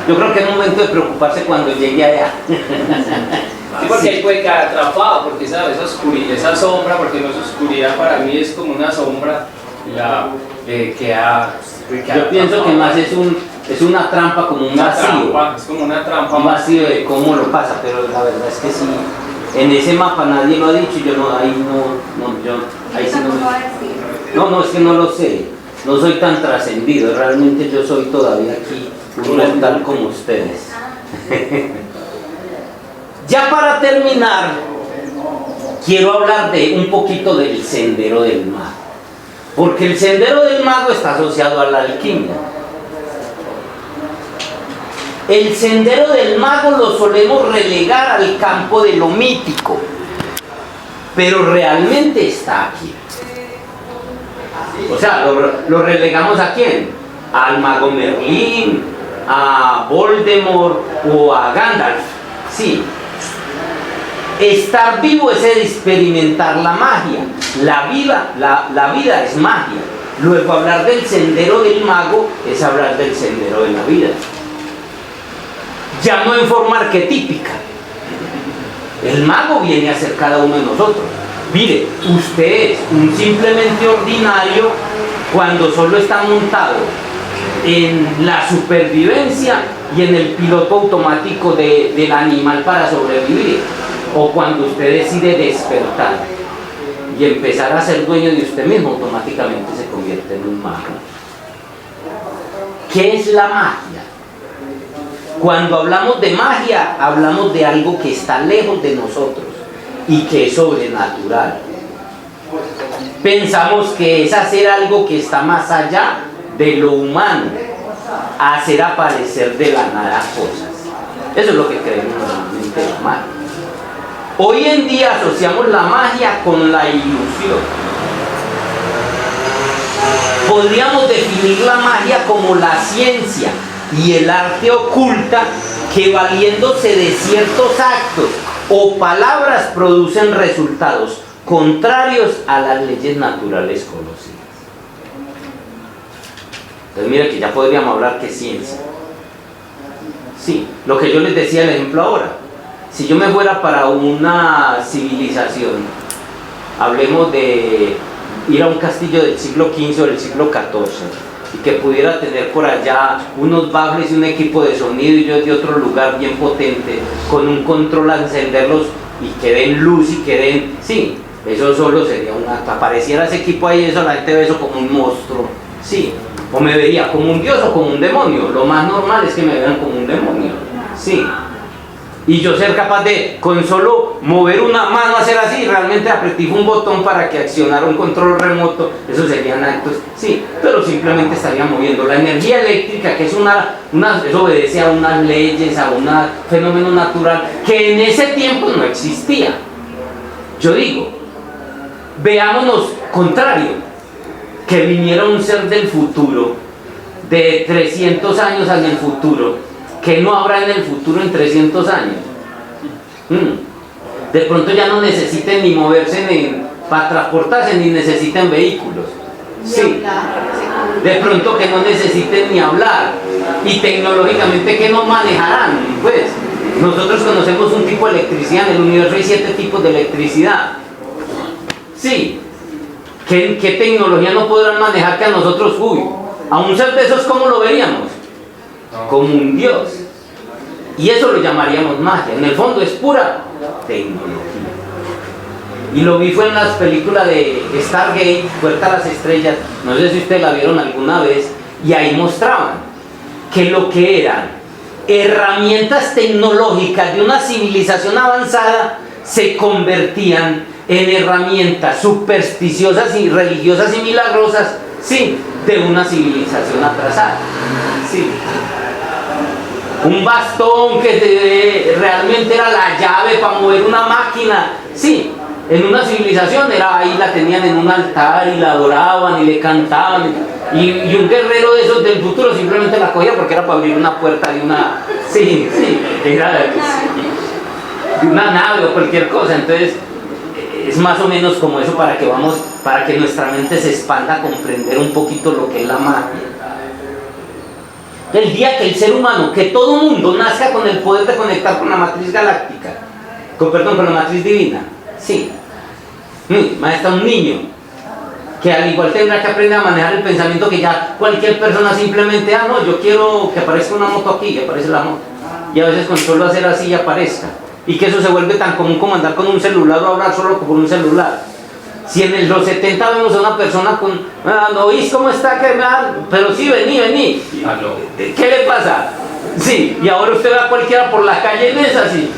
yo creo que es momento de preocuparse cuando llegue allá. Sí, porque ahí puede quedar atrapado, porque ¿sabes? Esa sombra, porque no es oscuridad, para mí es como una sombra, queda yo pienso que más es una trampa, como un vacío. Es como una trampa. Un vacío de cómo lo pasa, pero la verdad es que sí, en ese mapa nadie lo ha dicho, yo no, ahí sí no, es que no lo sé, no soy tan trascendido, realmente yo soy todavía aquí un mortal como ustedes. Ya para terminar, quiero hablar de un poquito del sendero del mago, porque el sendero del mago está asociado a la alquimia. El sendero del mago lo solemos relegar al campo de lo mítico, pero realmente está aquí. O sea, lo relegamos ¿a quién? Al mago Merlín, a Voldemort o a Gandalf. Sí. Estar vivo es experimentar la magia. La vida es magia. Luego hablar del sendero del mago es hablar del sendero de la vida. Ya no en forma arquetípica. El mago viene a ser cada uno de nosotros. Mire, usted es un simplemente ordinario cuando solo está montado en la supervivencia y en el piloto automático del animal para sobrevivir. O cuando usted decide despertar y empezar a ser dueño de usted mismo, automáticamente se convierte en un mago. ¿Qué es la magia? Cuando hablamos de magia, hablamos de algo que está lejos de nosotros y que es sobrenatural. Pensamos que es hacer algo que está más allá de lo humano a hacer aparecer de la nada cosas. Eso es lo que creemos normalmente la magia. Hoy en día asociamos la magia con la ilusión. Podríamos definir la magia como la ciencia y el arte oculta que, valiéndose de ciertos actos o palabras, producen resultados contrarios a las leyes naturales conocidas. Entonces mira que ya podríamos hablar que es ciencia. Sí, lo que yo les decía el ejemplo ahora. Si yo me fuera para una civilización, hablemos de ir a un castillo del siglo XV o del siglo XIV, y que pudiera tener por allá unos baffles y un equipo de sonido, y yo de otro lugar bien potente, con un control a encenderlos y que den luz y que den... Sí, eso solo sería un acto. Apareciera ese equipo ahí, eso la gente ve eso como un monstruo. Sí, o me vería como un dios o como un demonio. Lo más normal es que me vean como un demonio. Sí. Y yo ser capaz de, con solo mover una mano, hacer así, realmente apretar un botón para que accionara un control remoto, eso serían actos, sí, pero simplemente estaría moviendo. La energía eléctrica, que es eso obedece a unas leyes, a un fenómeno natural, que en ese tiempo no existía. Yo digo, veámonos contrario, que viniera un ser del futuro, de 300 años en el futuro, que no habrá en el futuro en 300 años. De pronto ya no necesiten ni moverse para transportarse, ni necesiten vehículos. Sí. De pronto que no necesiten ni hablar. Y tecnológicamente que no manejarán. Pues nosotros conocemos un tipo de electricidad, en el universo hay 7 tipos de electricidad. Sí. ¿Qué tecnología no podrán manejar que a nosotros? A un ser de esos, ¿cómo lo veríamos? Como un dios. Y eso lo llamaríamos magia. En el fondo es pura tecnología. Y lo vi fue en las películas de Stargate, Puerta a las Estrellas, no sé si ustedes la vieron alguna vez, y ahí mostraban que lo que eran herramientas tecnológicas de una civilización avanzada se convertían en herramientas supersticiosas y religiosas y milagrosas, sí, de una civilización atrasada. Sí. Un bastón que realmente era la llave para mover una máquina. Sí, en una civilización ahí la tenían en un altar y la adoraban y le cantaban. Y un guerrero de esos del futuro simplemente la cogía porque era para abrir una puerta de una... Sí, era de una nave o cualquier cosa. Entonces, es más o menos como eso para que nuestra mente se expanda a comprender un poquito lo que es la magia. El día que el ser humano, que todo mundo nazca con el poder de conectar con la matriz galáctica, con la matriz divina, sí. Maestra, un niño que al igual tendrá que aprender a manejar el pensamiento, que ya cualquier persona simplemente, no, yo quiero que aparezca una moto aquí, y aparece la moto. Y a veces con solo hacer así y aparezca. Y que eso se vuelve tan común como andar con un celular o hablar solo con un celular. Si en los 70 vemos a una persona con, ¿no oís cómo está? Pero sí, vení. ¿Qué le pasa? Sí, y ahora usted ve a cualquiera por la calle en esa, sí.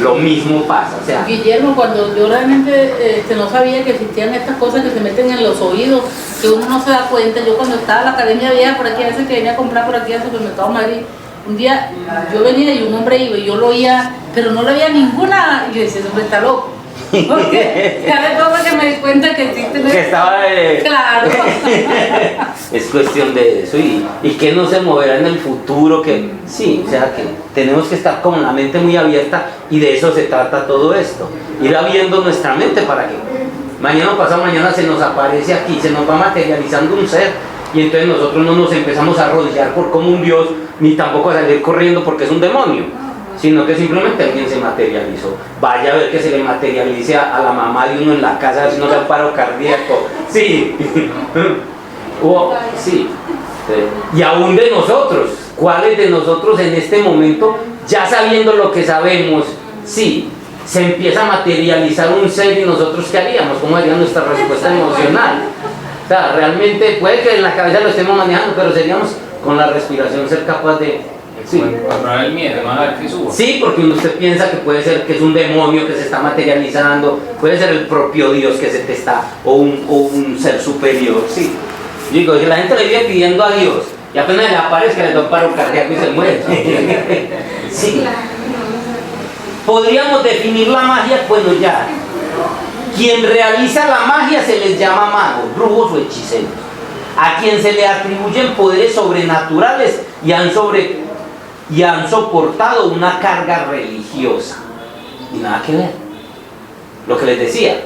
Lo mismo pasa, o sea. Guillermo, cuando yo realmente no sabía que existían estas cosas que se meten en los oídos, que uno no se da cuenta. Yo cuando estaba en la Academia Vieja, por aquí, a veces que venía a comprar por aquí al supermercado Madrid, un día yo venía y un hombre iba y yo lo oía, pero no le veía ninguna, y yo decía, ese hombre está loco. Porque cada cosa que me di cuenta que existe que estaba claro. Es cuestión de eso y que no se moverá en el futuro, que sí, o sea que tenemos que estar con la mente muy abierta, y de eso se trata todo esto, ir abriendo nuestra mente para que mañana o pasado mañana se nos aparece aquí, se nos va materializando un ser, y entonces nosotros no nos empezamos a arrodillar por como un dios, ni tampoco a salir corriendo porque es un demonio, sino que simplemente alguien se materializó. Vaya a ver que se le materialice a la mamá de uno en la casa, si no le da un paro cardíaco. Sí. Sí. Y aún de nosotros, ¿cuáles de nosotros en este momento, ya sabiendo lo que sabemos, sí, se empieza a materializar un ser, y nosotros qué haríamos? ¿Cómo haría nuestra respuesta emocional? O sea, realmente puede que en la cabeza lo estemos manejando, pero seríamos con la respiración ser capaz de... Sí. Controlar el miedo, no dejar que suba. Sí, porque usted piensa que puede ser que es un demonio que se está materializando, puede ser el propio Dios que se te está, o un ser superior, sí. Digo, que la gente le viene pidiendo a Dios y apenas le aparece le da un paro cardíaco y se muere. Sí. Podríamos definir la magia, bueno ya. Quien realiza la magia se les llama magos, brujos o hechiceros, a quien se le atribuyen poderes sobrenaturales y han soportado una carga religiosa. Y nada que ver. Lo que les decía,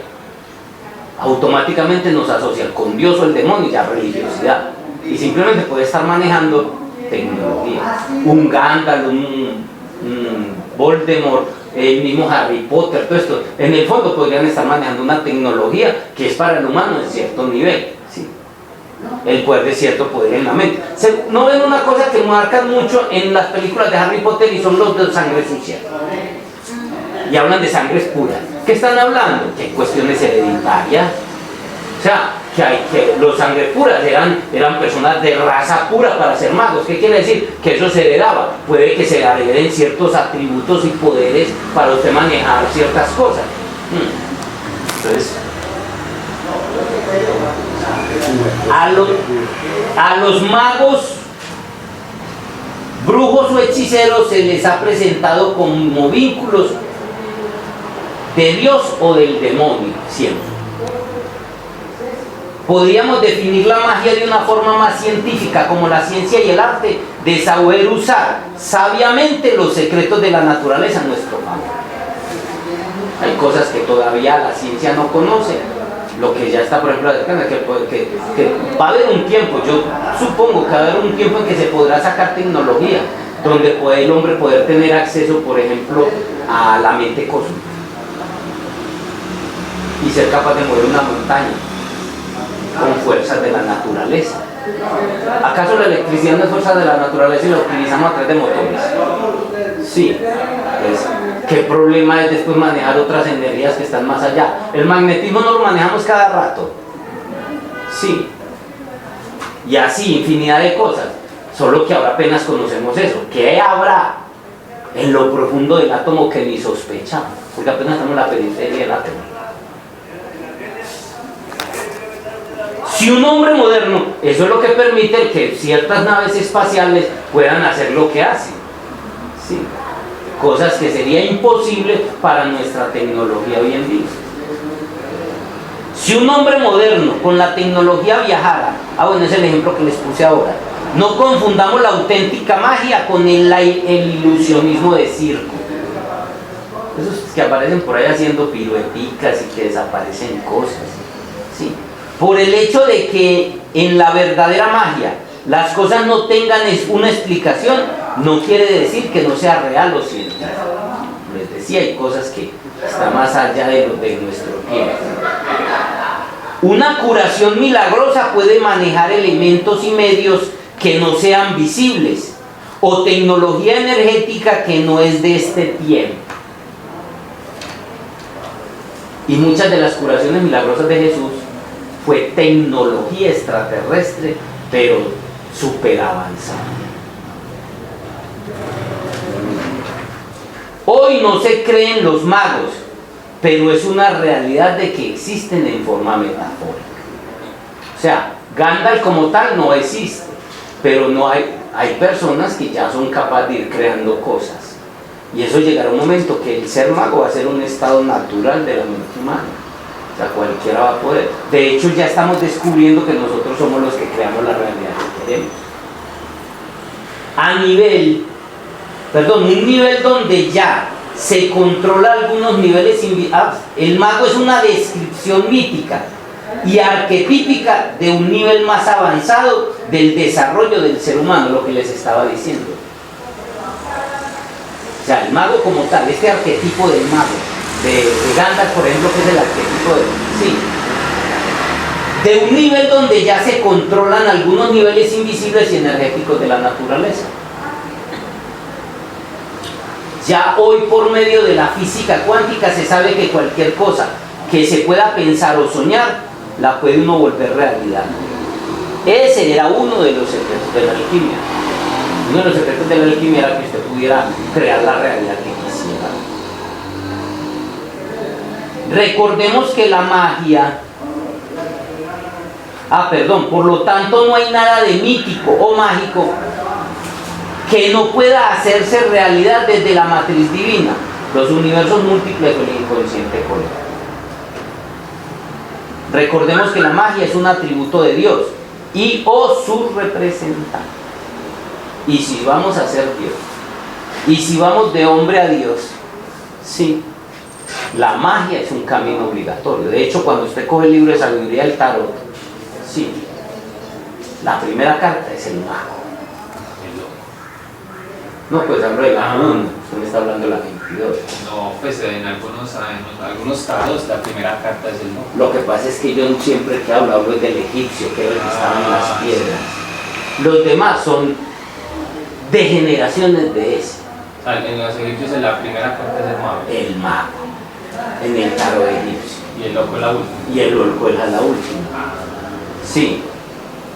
automáticamente nos asocian con Dios o el demonio y ya religiosidad. Y simplemente puede estar manejando tecnología. Un Gandalf, un Voldemort, el mismo Harry Potter, todo esto. En el fondo podrían estar manejando una tecnología que es para el humano en cierto nivel. ¿Sí? El poder de cierto poder en la mente. ¿No ven una cosa que marcan mucho en las películas de Harry Potter y son los de sangre sucia? Y hablan de sangres puras. ¿Qué están hablando? Que hay cuestiones hereditarias. O sea, que los sangres puras eran personas de raza pura para ser magos. ¿Qué quiere decir? Que eso se heredaba. Puede que se hereden ciertos atributos y poderes para usted manejar ciertas cosas. Entonces, a los magos, brujos o hechiceros se les ha presentado como vínculos de Dios o del demonio, siempre. Podríamos definir la magia de una forma más científica, como la ciencia y el arte de saber usar sabiamente los secretos de la naturaleza en nuestro favor. Hay cosas que todavía la ciencia no conoce, lo que ya está, por ejemplo, que va a haber un tiempo, yo supongo que va a haber un tiempo en que se podrá sacar tecnología, donde puede el hombre poder tener acceso, por ejemplo, a la mente cósmica y ser capaz de mover una montaña con fuerzas de la naturaleza. ¿Acaso la electricidad no es fuerza de la naturaleza y la utilizamos a través de motores? Sí. Pues, ¿qué problema es después manejar otras energías que están más allá? El magnetismo no lo manejamos cada rato. Sí. Y así, infinidad de cosas. Solo que ahora apenas conocemos eso. ¿Qué habrá en lo profundo del átomo que ni sospechamos? Porque apenas estamos en la periferia del átomo. Si un hombre moderno, eso es lo que permite que ciertas naves espaciales puedan hacer lo que hacen. Sí. Cosas que sería imposible para nuestra tecnología hoy en día. Si un hombre moderno con la tecnología viajara, bueno, es el ejemplo que les puse ahora, no confundamos la auténtica magia con el ilusionismo de circo. Esos que aparecen por ahí haciendo pirueticas y que desaparecen cosas. Sí. Por el hecho de que en la verdadera magia las cosas no tengan una explicación, no quiere decir que no sea real o científico. Les decía, hay cosas que están más allá de nuestro tiempo. Una curación milagrosa puede manejar elementos y medios que no sean visibles, o tecnología energética que no es de este tiempo. Y muchas de las curaciones milagrosas de Jesús fue tecnología extraterrestre, pero súper avanzada. Hoy no se creen los magos, pero es una realidad de que existen en forma metafórica. O sea, Gandalf como tal no existe, pero no hay personas que ya son capaces de ir creando cosas. Y eso llegará un momento que el ser mago va a ser un estado natural de la mente humana. O sea, cualquiera va a poder. De hecho, ya estamos descubriendo que nosotros somos los que creamos la realidad que queremos. Un nivel donde ya se controla algunos niveles. El mago es una descripción mítica y arquetípica de un nivel más avanzado del desarrollo del ser humano, lo que les estaba diciendo. O sea, el mago como tal, este arquetipo del mago, de Gandalf, por ejemplo, que es el arquetipo de un nivel donde ya se controlan algunos niveles invisibles y energéticos de la naturaleza. Ya hoy, por medio de la física cuántica, se sabe que cualquier cosa que se pueda pensar o soñar, la puede uno volver realidad. Ese era uno de los secretos de la alquimia. Uno de los secretos de la alquimia era que usted pudiera crear la realidad que quisiera. Recordemos que la magia Perdón, por lo tanto no hay nada de mítico o mágico que no pueda hacerse realidad desde la matriz divina, los universos múltiples del inconsciente colectivo. Recordemos que la magia es un atributo de Dios y o su representante. Y si vamos a ser Dios, y si vamos de hombre a Dios, sí, la magia es un camino obligatorio. De hecho, cuando usted coge el libro de sabiduría del tarot, sí, la primera carta es el mago. No, pues hablo de la 1, usted me está hablando de la 22. No, pues en algunos tarots la primera carta es el no. Lo que pasa es que yo siempre que hablo del egipcio, que era el que estaba en las piedras. Los demás son degeneraciones de ese. O sea, en los egipcios en la primera carta es el mago. El mago, en el tarot egipcio. Y el loco es la última. Y el loco es la última. Sí.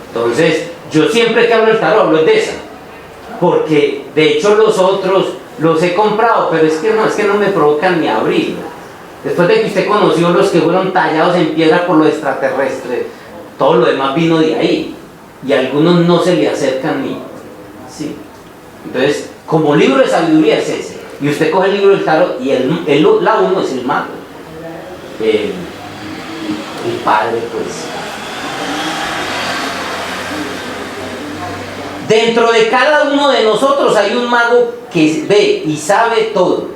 Entonces, yo siempre que hablo del tarot hablo de esa. Porque de hecho los otros los he comprado, pero es que no me provocan ni abrirlo. Después de que usted conoció los que fueron tallados en piedra por lo extraterrestre, todo lo demás vino de ahí. Y algunos no se le acercan ni. Sí. Entonces, como libro de sabiduría es ese. Y usted coge el libro del tarot y la 1 es el mago. El padre, pues. Dentro de cada uno de nosotros hay un mago que ve y sabe todo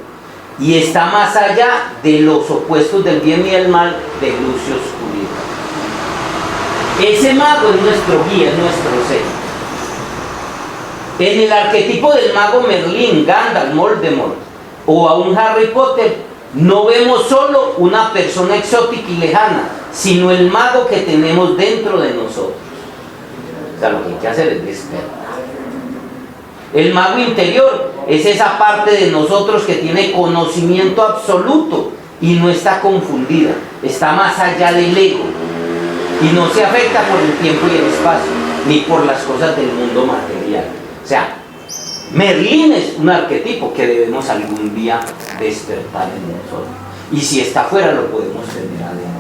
y está más allá de los opuestos del bien y del mal, de luz y oscuridad. Ese mago es nuestro guía, es nuestro ser. En el arquetipo del mago Merlín, Gandalf, Voldemort o a un Harry Potter, no vemos solo una persona exótica y lejana, sino el mago que tenemos dentro de nosotros. O sea, lo que hay que hacer es despertar. El mago interior es esa parte de nosotros que tiene conocimiento absoluto y no está confundida, está más allá del ego y no se afecta por el tiempo y el espacio, ni por las cosas del mundo material. O sea, Merlín es un arquetipo que debemos algún día despertar en nosotros. Y si está afuera lo podemos tener adentro.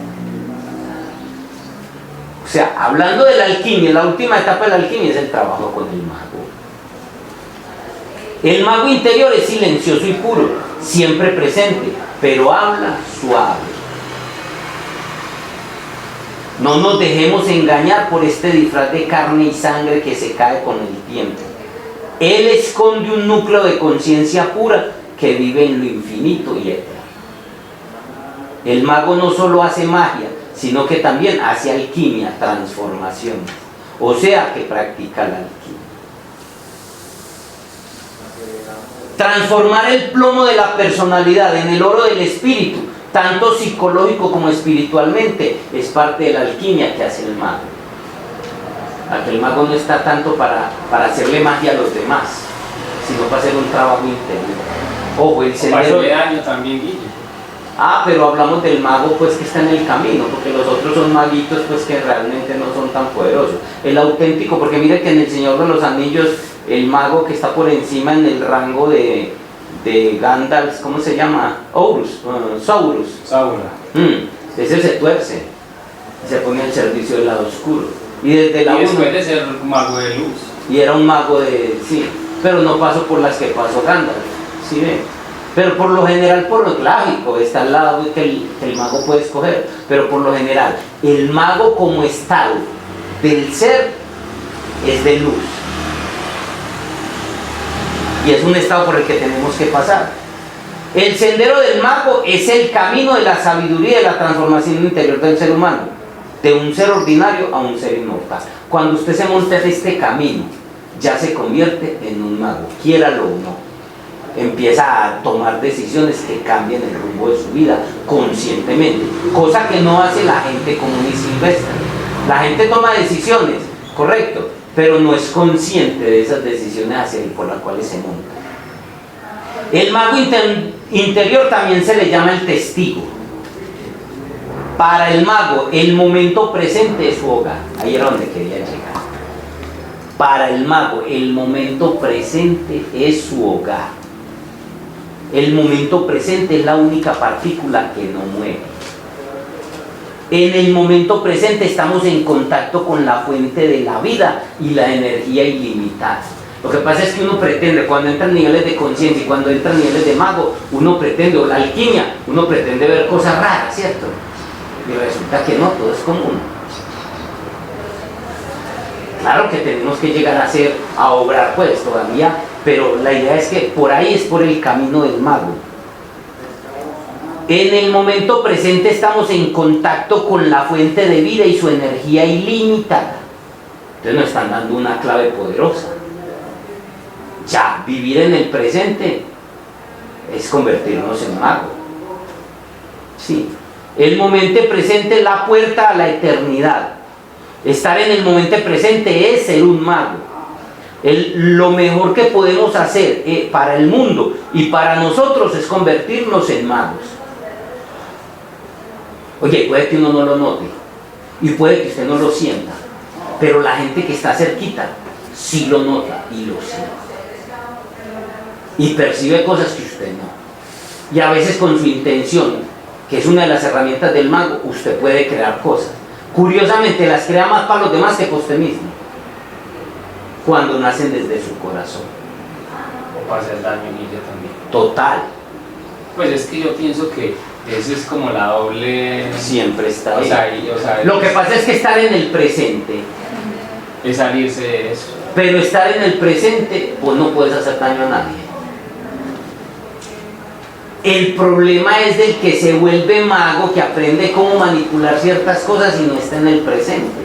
O sea, hablando de la alquimia, la última etapa de la alquimia es el trabajo con el mago. El mago interior es silencioso y puro, siempre presente, pero habla suave. No nos dejemos engañar por este disfraz de carne y sangre que se cae con el tiempo. Él esconde un núcleo de conciencia pura que vive en lo infinito y eterno. El mago no solo hace magia, sino que también hace alquimia, transformación. O sea, que practica la alquimia. Transformar el plomo de la personalidad en el oro del espíritu, tanto psicológico como espiritualmente, es parte de la alquimia que hace el mago. El mago no está tanto para hacerle magia a los demás, sino para hacer un trabajo interior. Ojo, el sendero. Pasó de año también, Guille. Pero hablamos del mago pues que está en el camino, porque los otros son maguitos pues que realmente no son tan poderosos. El auténtico, porque mire que en El Señor de los Anillos, el mago que está por encima en el rango de Gandalf, ¿cómo se llama? Saurus. Ese se tuerce y se pone al servicio del lado oscuro. Y desde la después de ser un mago de luz. Y era un mago sí, pero no pasó por las que pasó Gandalf, ¿sí ven? Pero por lo general, por lo lógico, está al lado que el mago puede escoger, pero por lo general, el mago como estado del ser es de luz. Y es un estado por el que tenemos que pasar. El sendero del mago es el camino de la sabiduría y de la transformación interior del ser humano, de un ser ordinario a un ser inmortal. Cuando usted se monta en este camino, ya se convierte en un mago, quiéralo o no. Empieza a tomar decisiones que cambien el rumbo de su vida conscientemente, cosa que no hace la gente común y silvestre. La gente toma decisiones, correcto, pero no es consciente de esas decisiones por las cuales se monta. El mago interior también se le llama el testigo. Para el mago, el momento presente es su hogar. Ahí era donde quería llegar. Para el mago, el momento presente es su hogar. El momento presente es la única partícula que no muere. En el momento presente estamos en contacto con la fuente de la vida y la energía ilimitada. Lo que pasa es que uno pretende, cuando entra en niveles de conciencia y cuando entra en niveles de mago, uno pretende, o la alquimia, uno pretende ver cosas raras, ¿cierto? Y resulta que no, todo es común. Claro que tenemos que llegar a obrar pues todavía, pero la idea es que por ahí es por el camino del mago. En el momento presente estamos en contacto con la fuente de vida y su energía ilimitada. Entonces nos están dando una clave poderosa. Ya, vivir en el presente es convertirnos en mago. Sí. El momento presente es la puerta a la eternidad. Estar en el momento presente es ser un mago. Lo mejor que podemos hacer para el mundo y para nosotros es convertirnos en magos. Oye, puede que uno no lo note y puede que usted no lo sienta, pero la gente que está cerquita sí lo nota y lo siente. Y percibe cosas que usted no. Y a veces con su intención, que es una de las herramientas del mago, usted puede crear cosas. Curiosamente las crea más para los demás que para usted mismo, cuando nacen desde su corazón. O para hacer daño en ella también. Total. Pues es que yo pienso que eso es como la doble... Siempre está ahí. O sea, lo que pasa es que estar en el presente es salirse de eso. Pero estar en el presente, vos no puedes hacer daño a nadie. El problema es del que se vuelve mago, que aprende cómo manipular ciertas cosas y no está en el presente.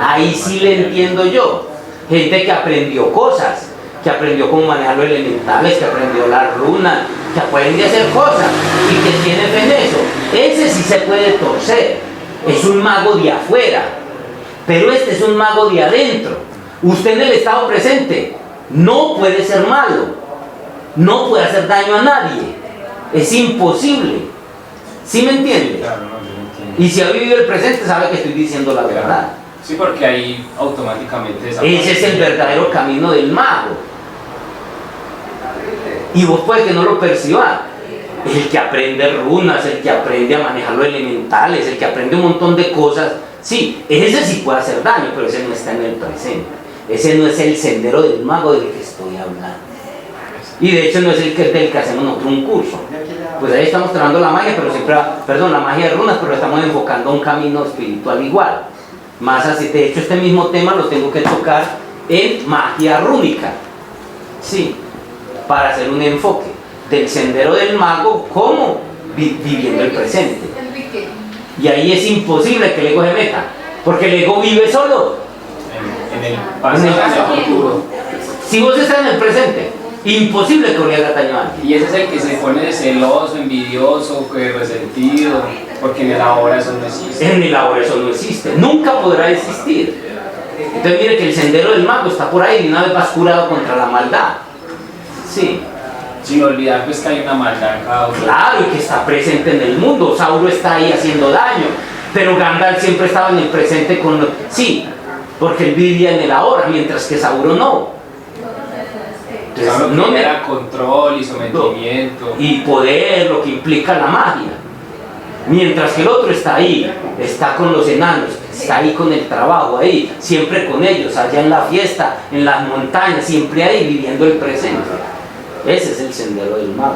Ahí sí le entiendo yo. Gente que aprendió cosas, que aprendió cómo manejar los elementales, que aprendió las runas, que aprende a hacer cosas y que tiene fe en eso. Ese sí se puede torcer. Es un mago de afuera. Pero este es un mago de adentro. Usted en el estado presente no puede ser malo. No puede hacer daño a nadie. Es imposible. ¿Sí me entiende? Claro, no, yo lo entiendo. Y si ha vivido el presente, sabe que estoy diciendo la verdad. Sí, porque ahí automáticamente desaparece. Ese es el verdadero camino del mago. Y vos puede que no lo percibas. El que aprende runas, el que aprende a manejar los elementales, el que aprende un montón de cosas. Sí, ese sí puede hacer daño, pero ese no está en el presente. Ese no es el sendero del mago del que estoy hablando. Y de hecho no es del que hacemos nosotros un curso. Pues ahí estamos trabajando la magia, pero siempre, la magia de runas, pero estamos enfocando a un camino espiritual igual. Más así, de hecho este mismo tema lo tengo que tocar en magia rúnica. Sí, para hacer un enfoque del sendero del mago como viviendo el presente. Y ahí es imposible que el ego se meta, porque el ego vive solo. En el pasado y en el futuro. Si vos estás en el presente, imposible que le haga daño a alguien. Y ese es el que se pone de celoso, envidioso, resentido, porque en el ahora eso no existe. En el ahora eso no existe, nunca podrá existir. Entonces mire que el sendero del mago está por ahí y una vez vas curado contra la maldad. Sí. Sin olvidar pues que hay una maldad en cada uno. Claro, y que está presente en el mundo. Sauro está ahí haciendo daño, pero Gandalf siempre estaba en el presente con sí, porque él vivía en el ahora, mientras que Sauro no. Entonces, no era control y sometimiento. Y poder, lo que implica la magia. Mientras que el otro está ahí, está con los enanos, está ahí con el trabajo, ahí, siempre con ellos, allá en la fiesta, en las montañas, siempre ahí viviendo el presente. Ese es el sendero del mago.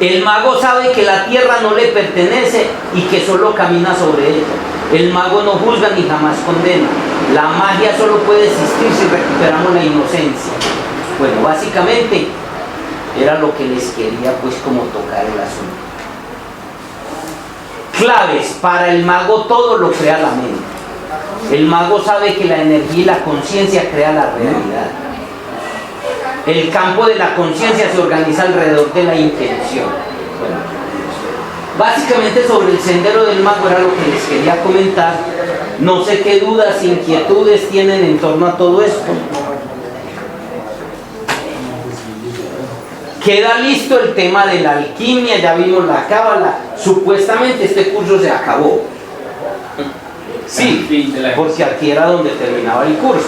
El mago sabe que la tierra no le pertenece y que solo camina sobre ella. El mago no juzga ni jamás condena. La magia solo puede existir si recuperamos la inocencia. Bueno, básicamente era lo que les quería pues como tocar el asunto. Claves: para el mago todo lo crea la mente. El mago sabe que la energía y la conciencia crea la realidad. El campo de la conciencia se organiza alrededor de la intención. Bueno, básicamente sobre el sendero del mago era lo que les quería comentar. No sé qué dudas, inquietudes tienen en torno a todo esto. Queda listo el tema de la alquimia, ya vimos la cábala. Supuestamente este curso se acabó. Sí, porque aquí era donde terminaba el curso.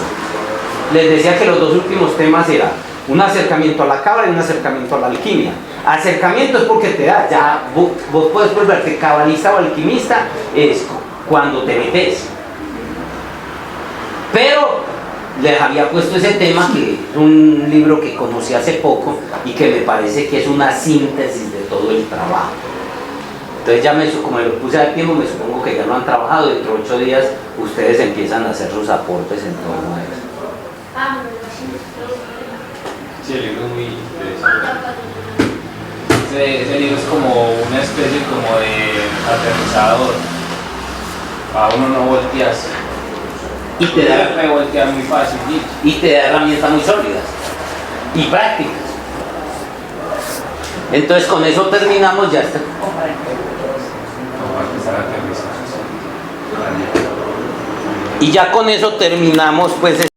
Les decía que los dos últimos temas eran Un acercamiento a la cábala y un acercamiento a la alquimia. Acercamiento es porque te da, ya vos puedes volverte cabalista o alquimista, es cuando te metes. Pero les había puesto ese tema, que es un libro que conocí hace poco y que me parece que es una síntesis de todo el trabajo. Entonces ya como me lo puse a tiempo, me supongo que ya lo han trabajado. Dentro de 8 días ustedes empiezan a hacer sus aportes en torno a eso. Sí, el libro es muy interesante. Ese libro es como una especie como de aterrizador. A uno no volteas. Y te da, revoltear muy fácil. y te da herramientas muy sólidas y prácticas. Entonces con eso terminamos, ya está. Y ya con eso terminamos pues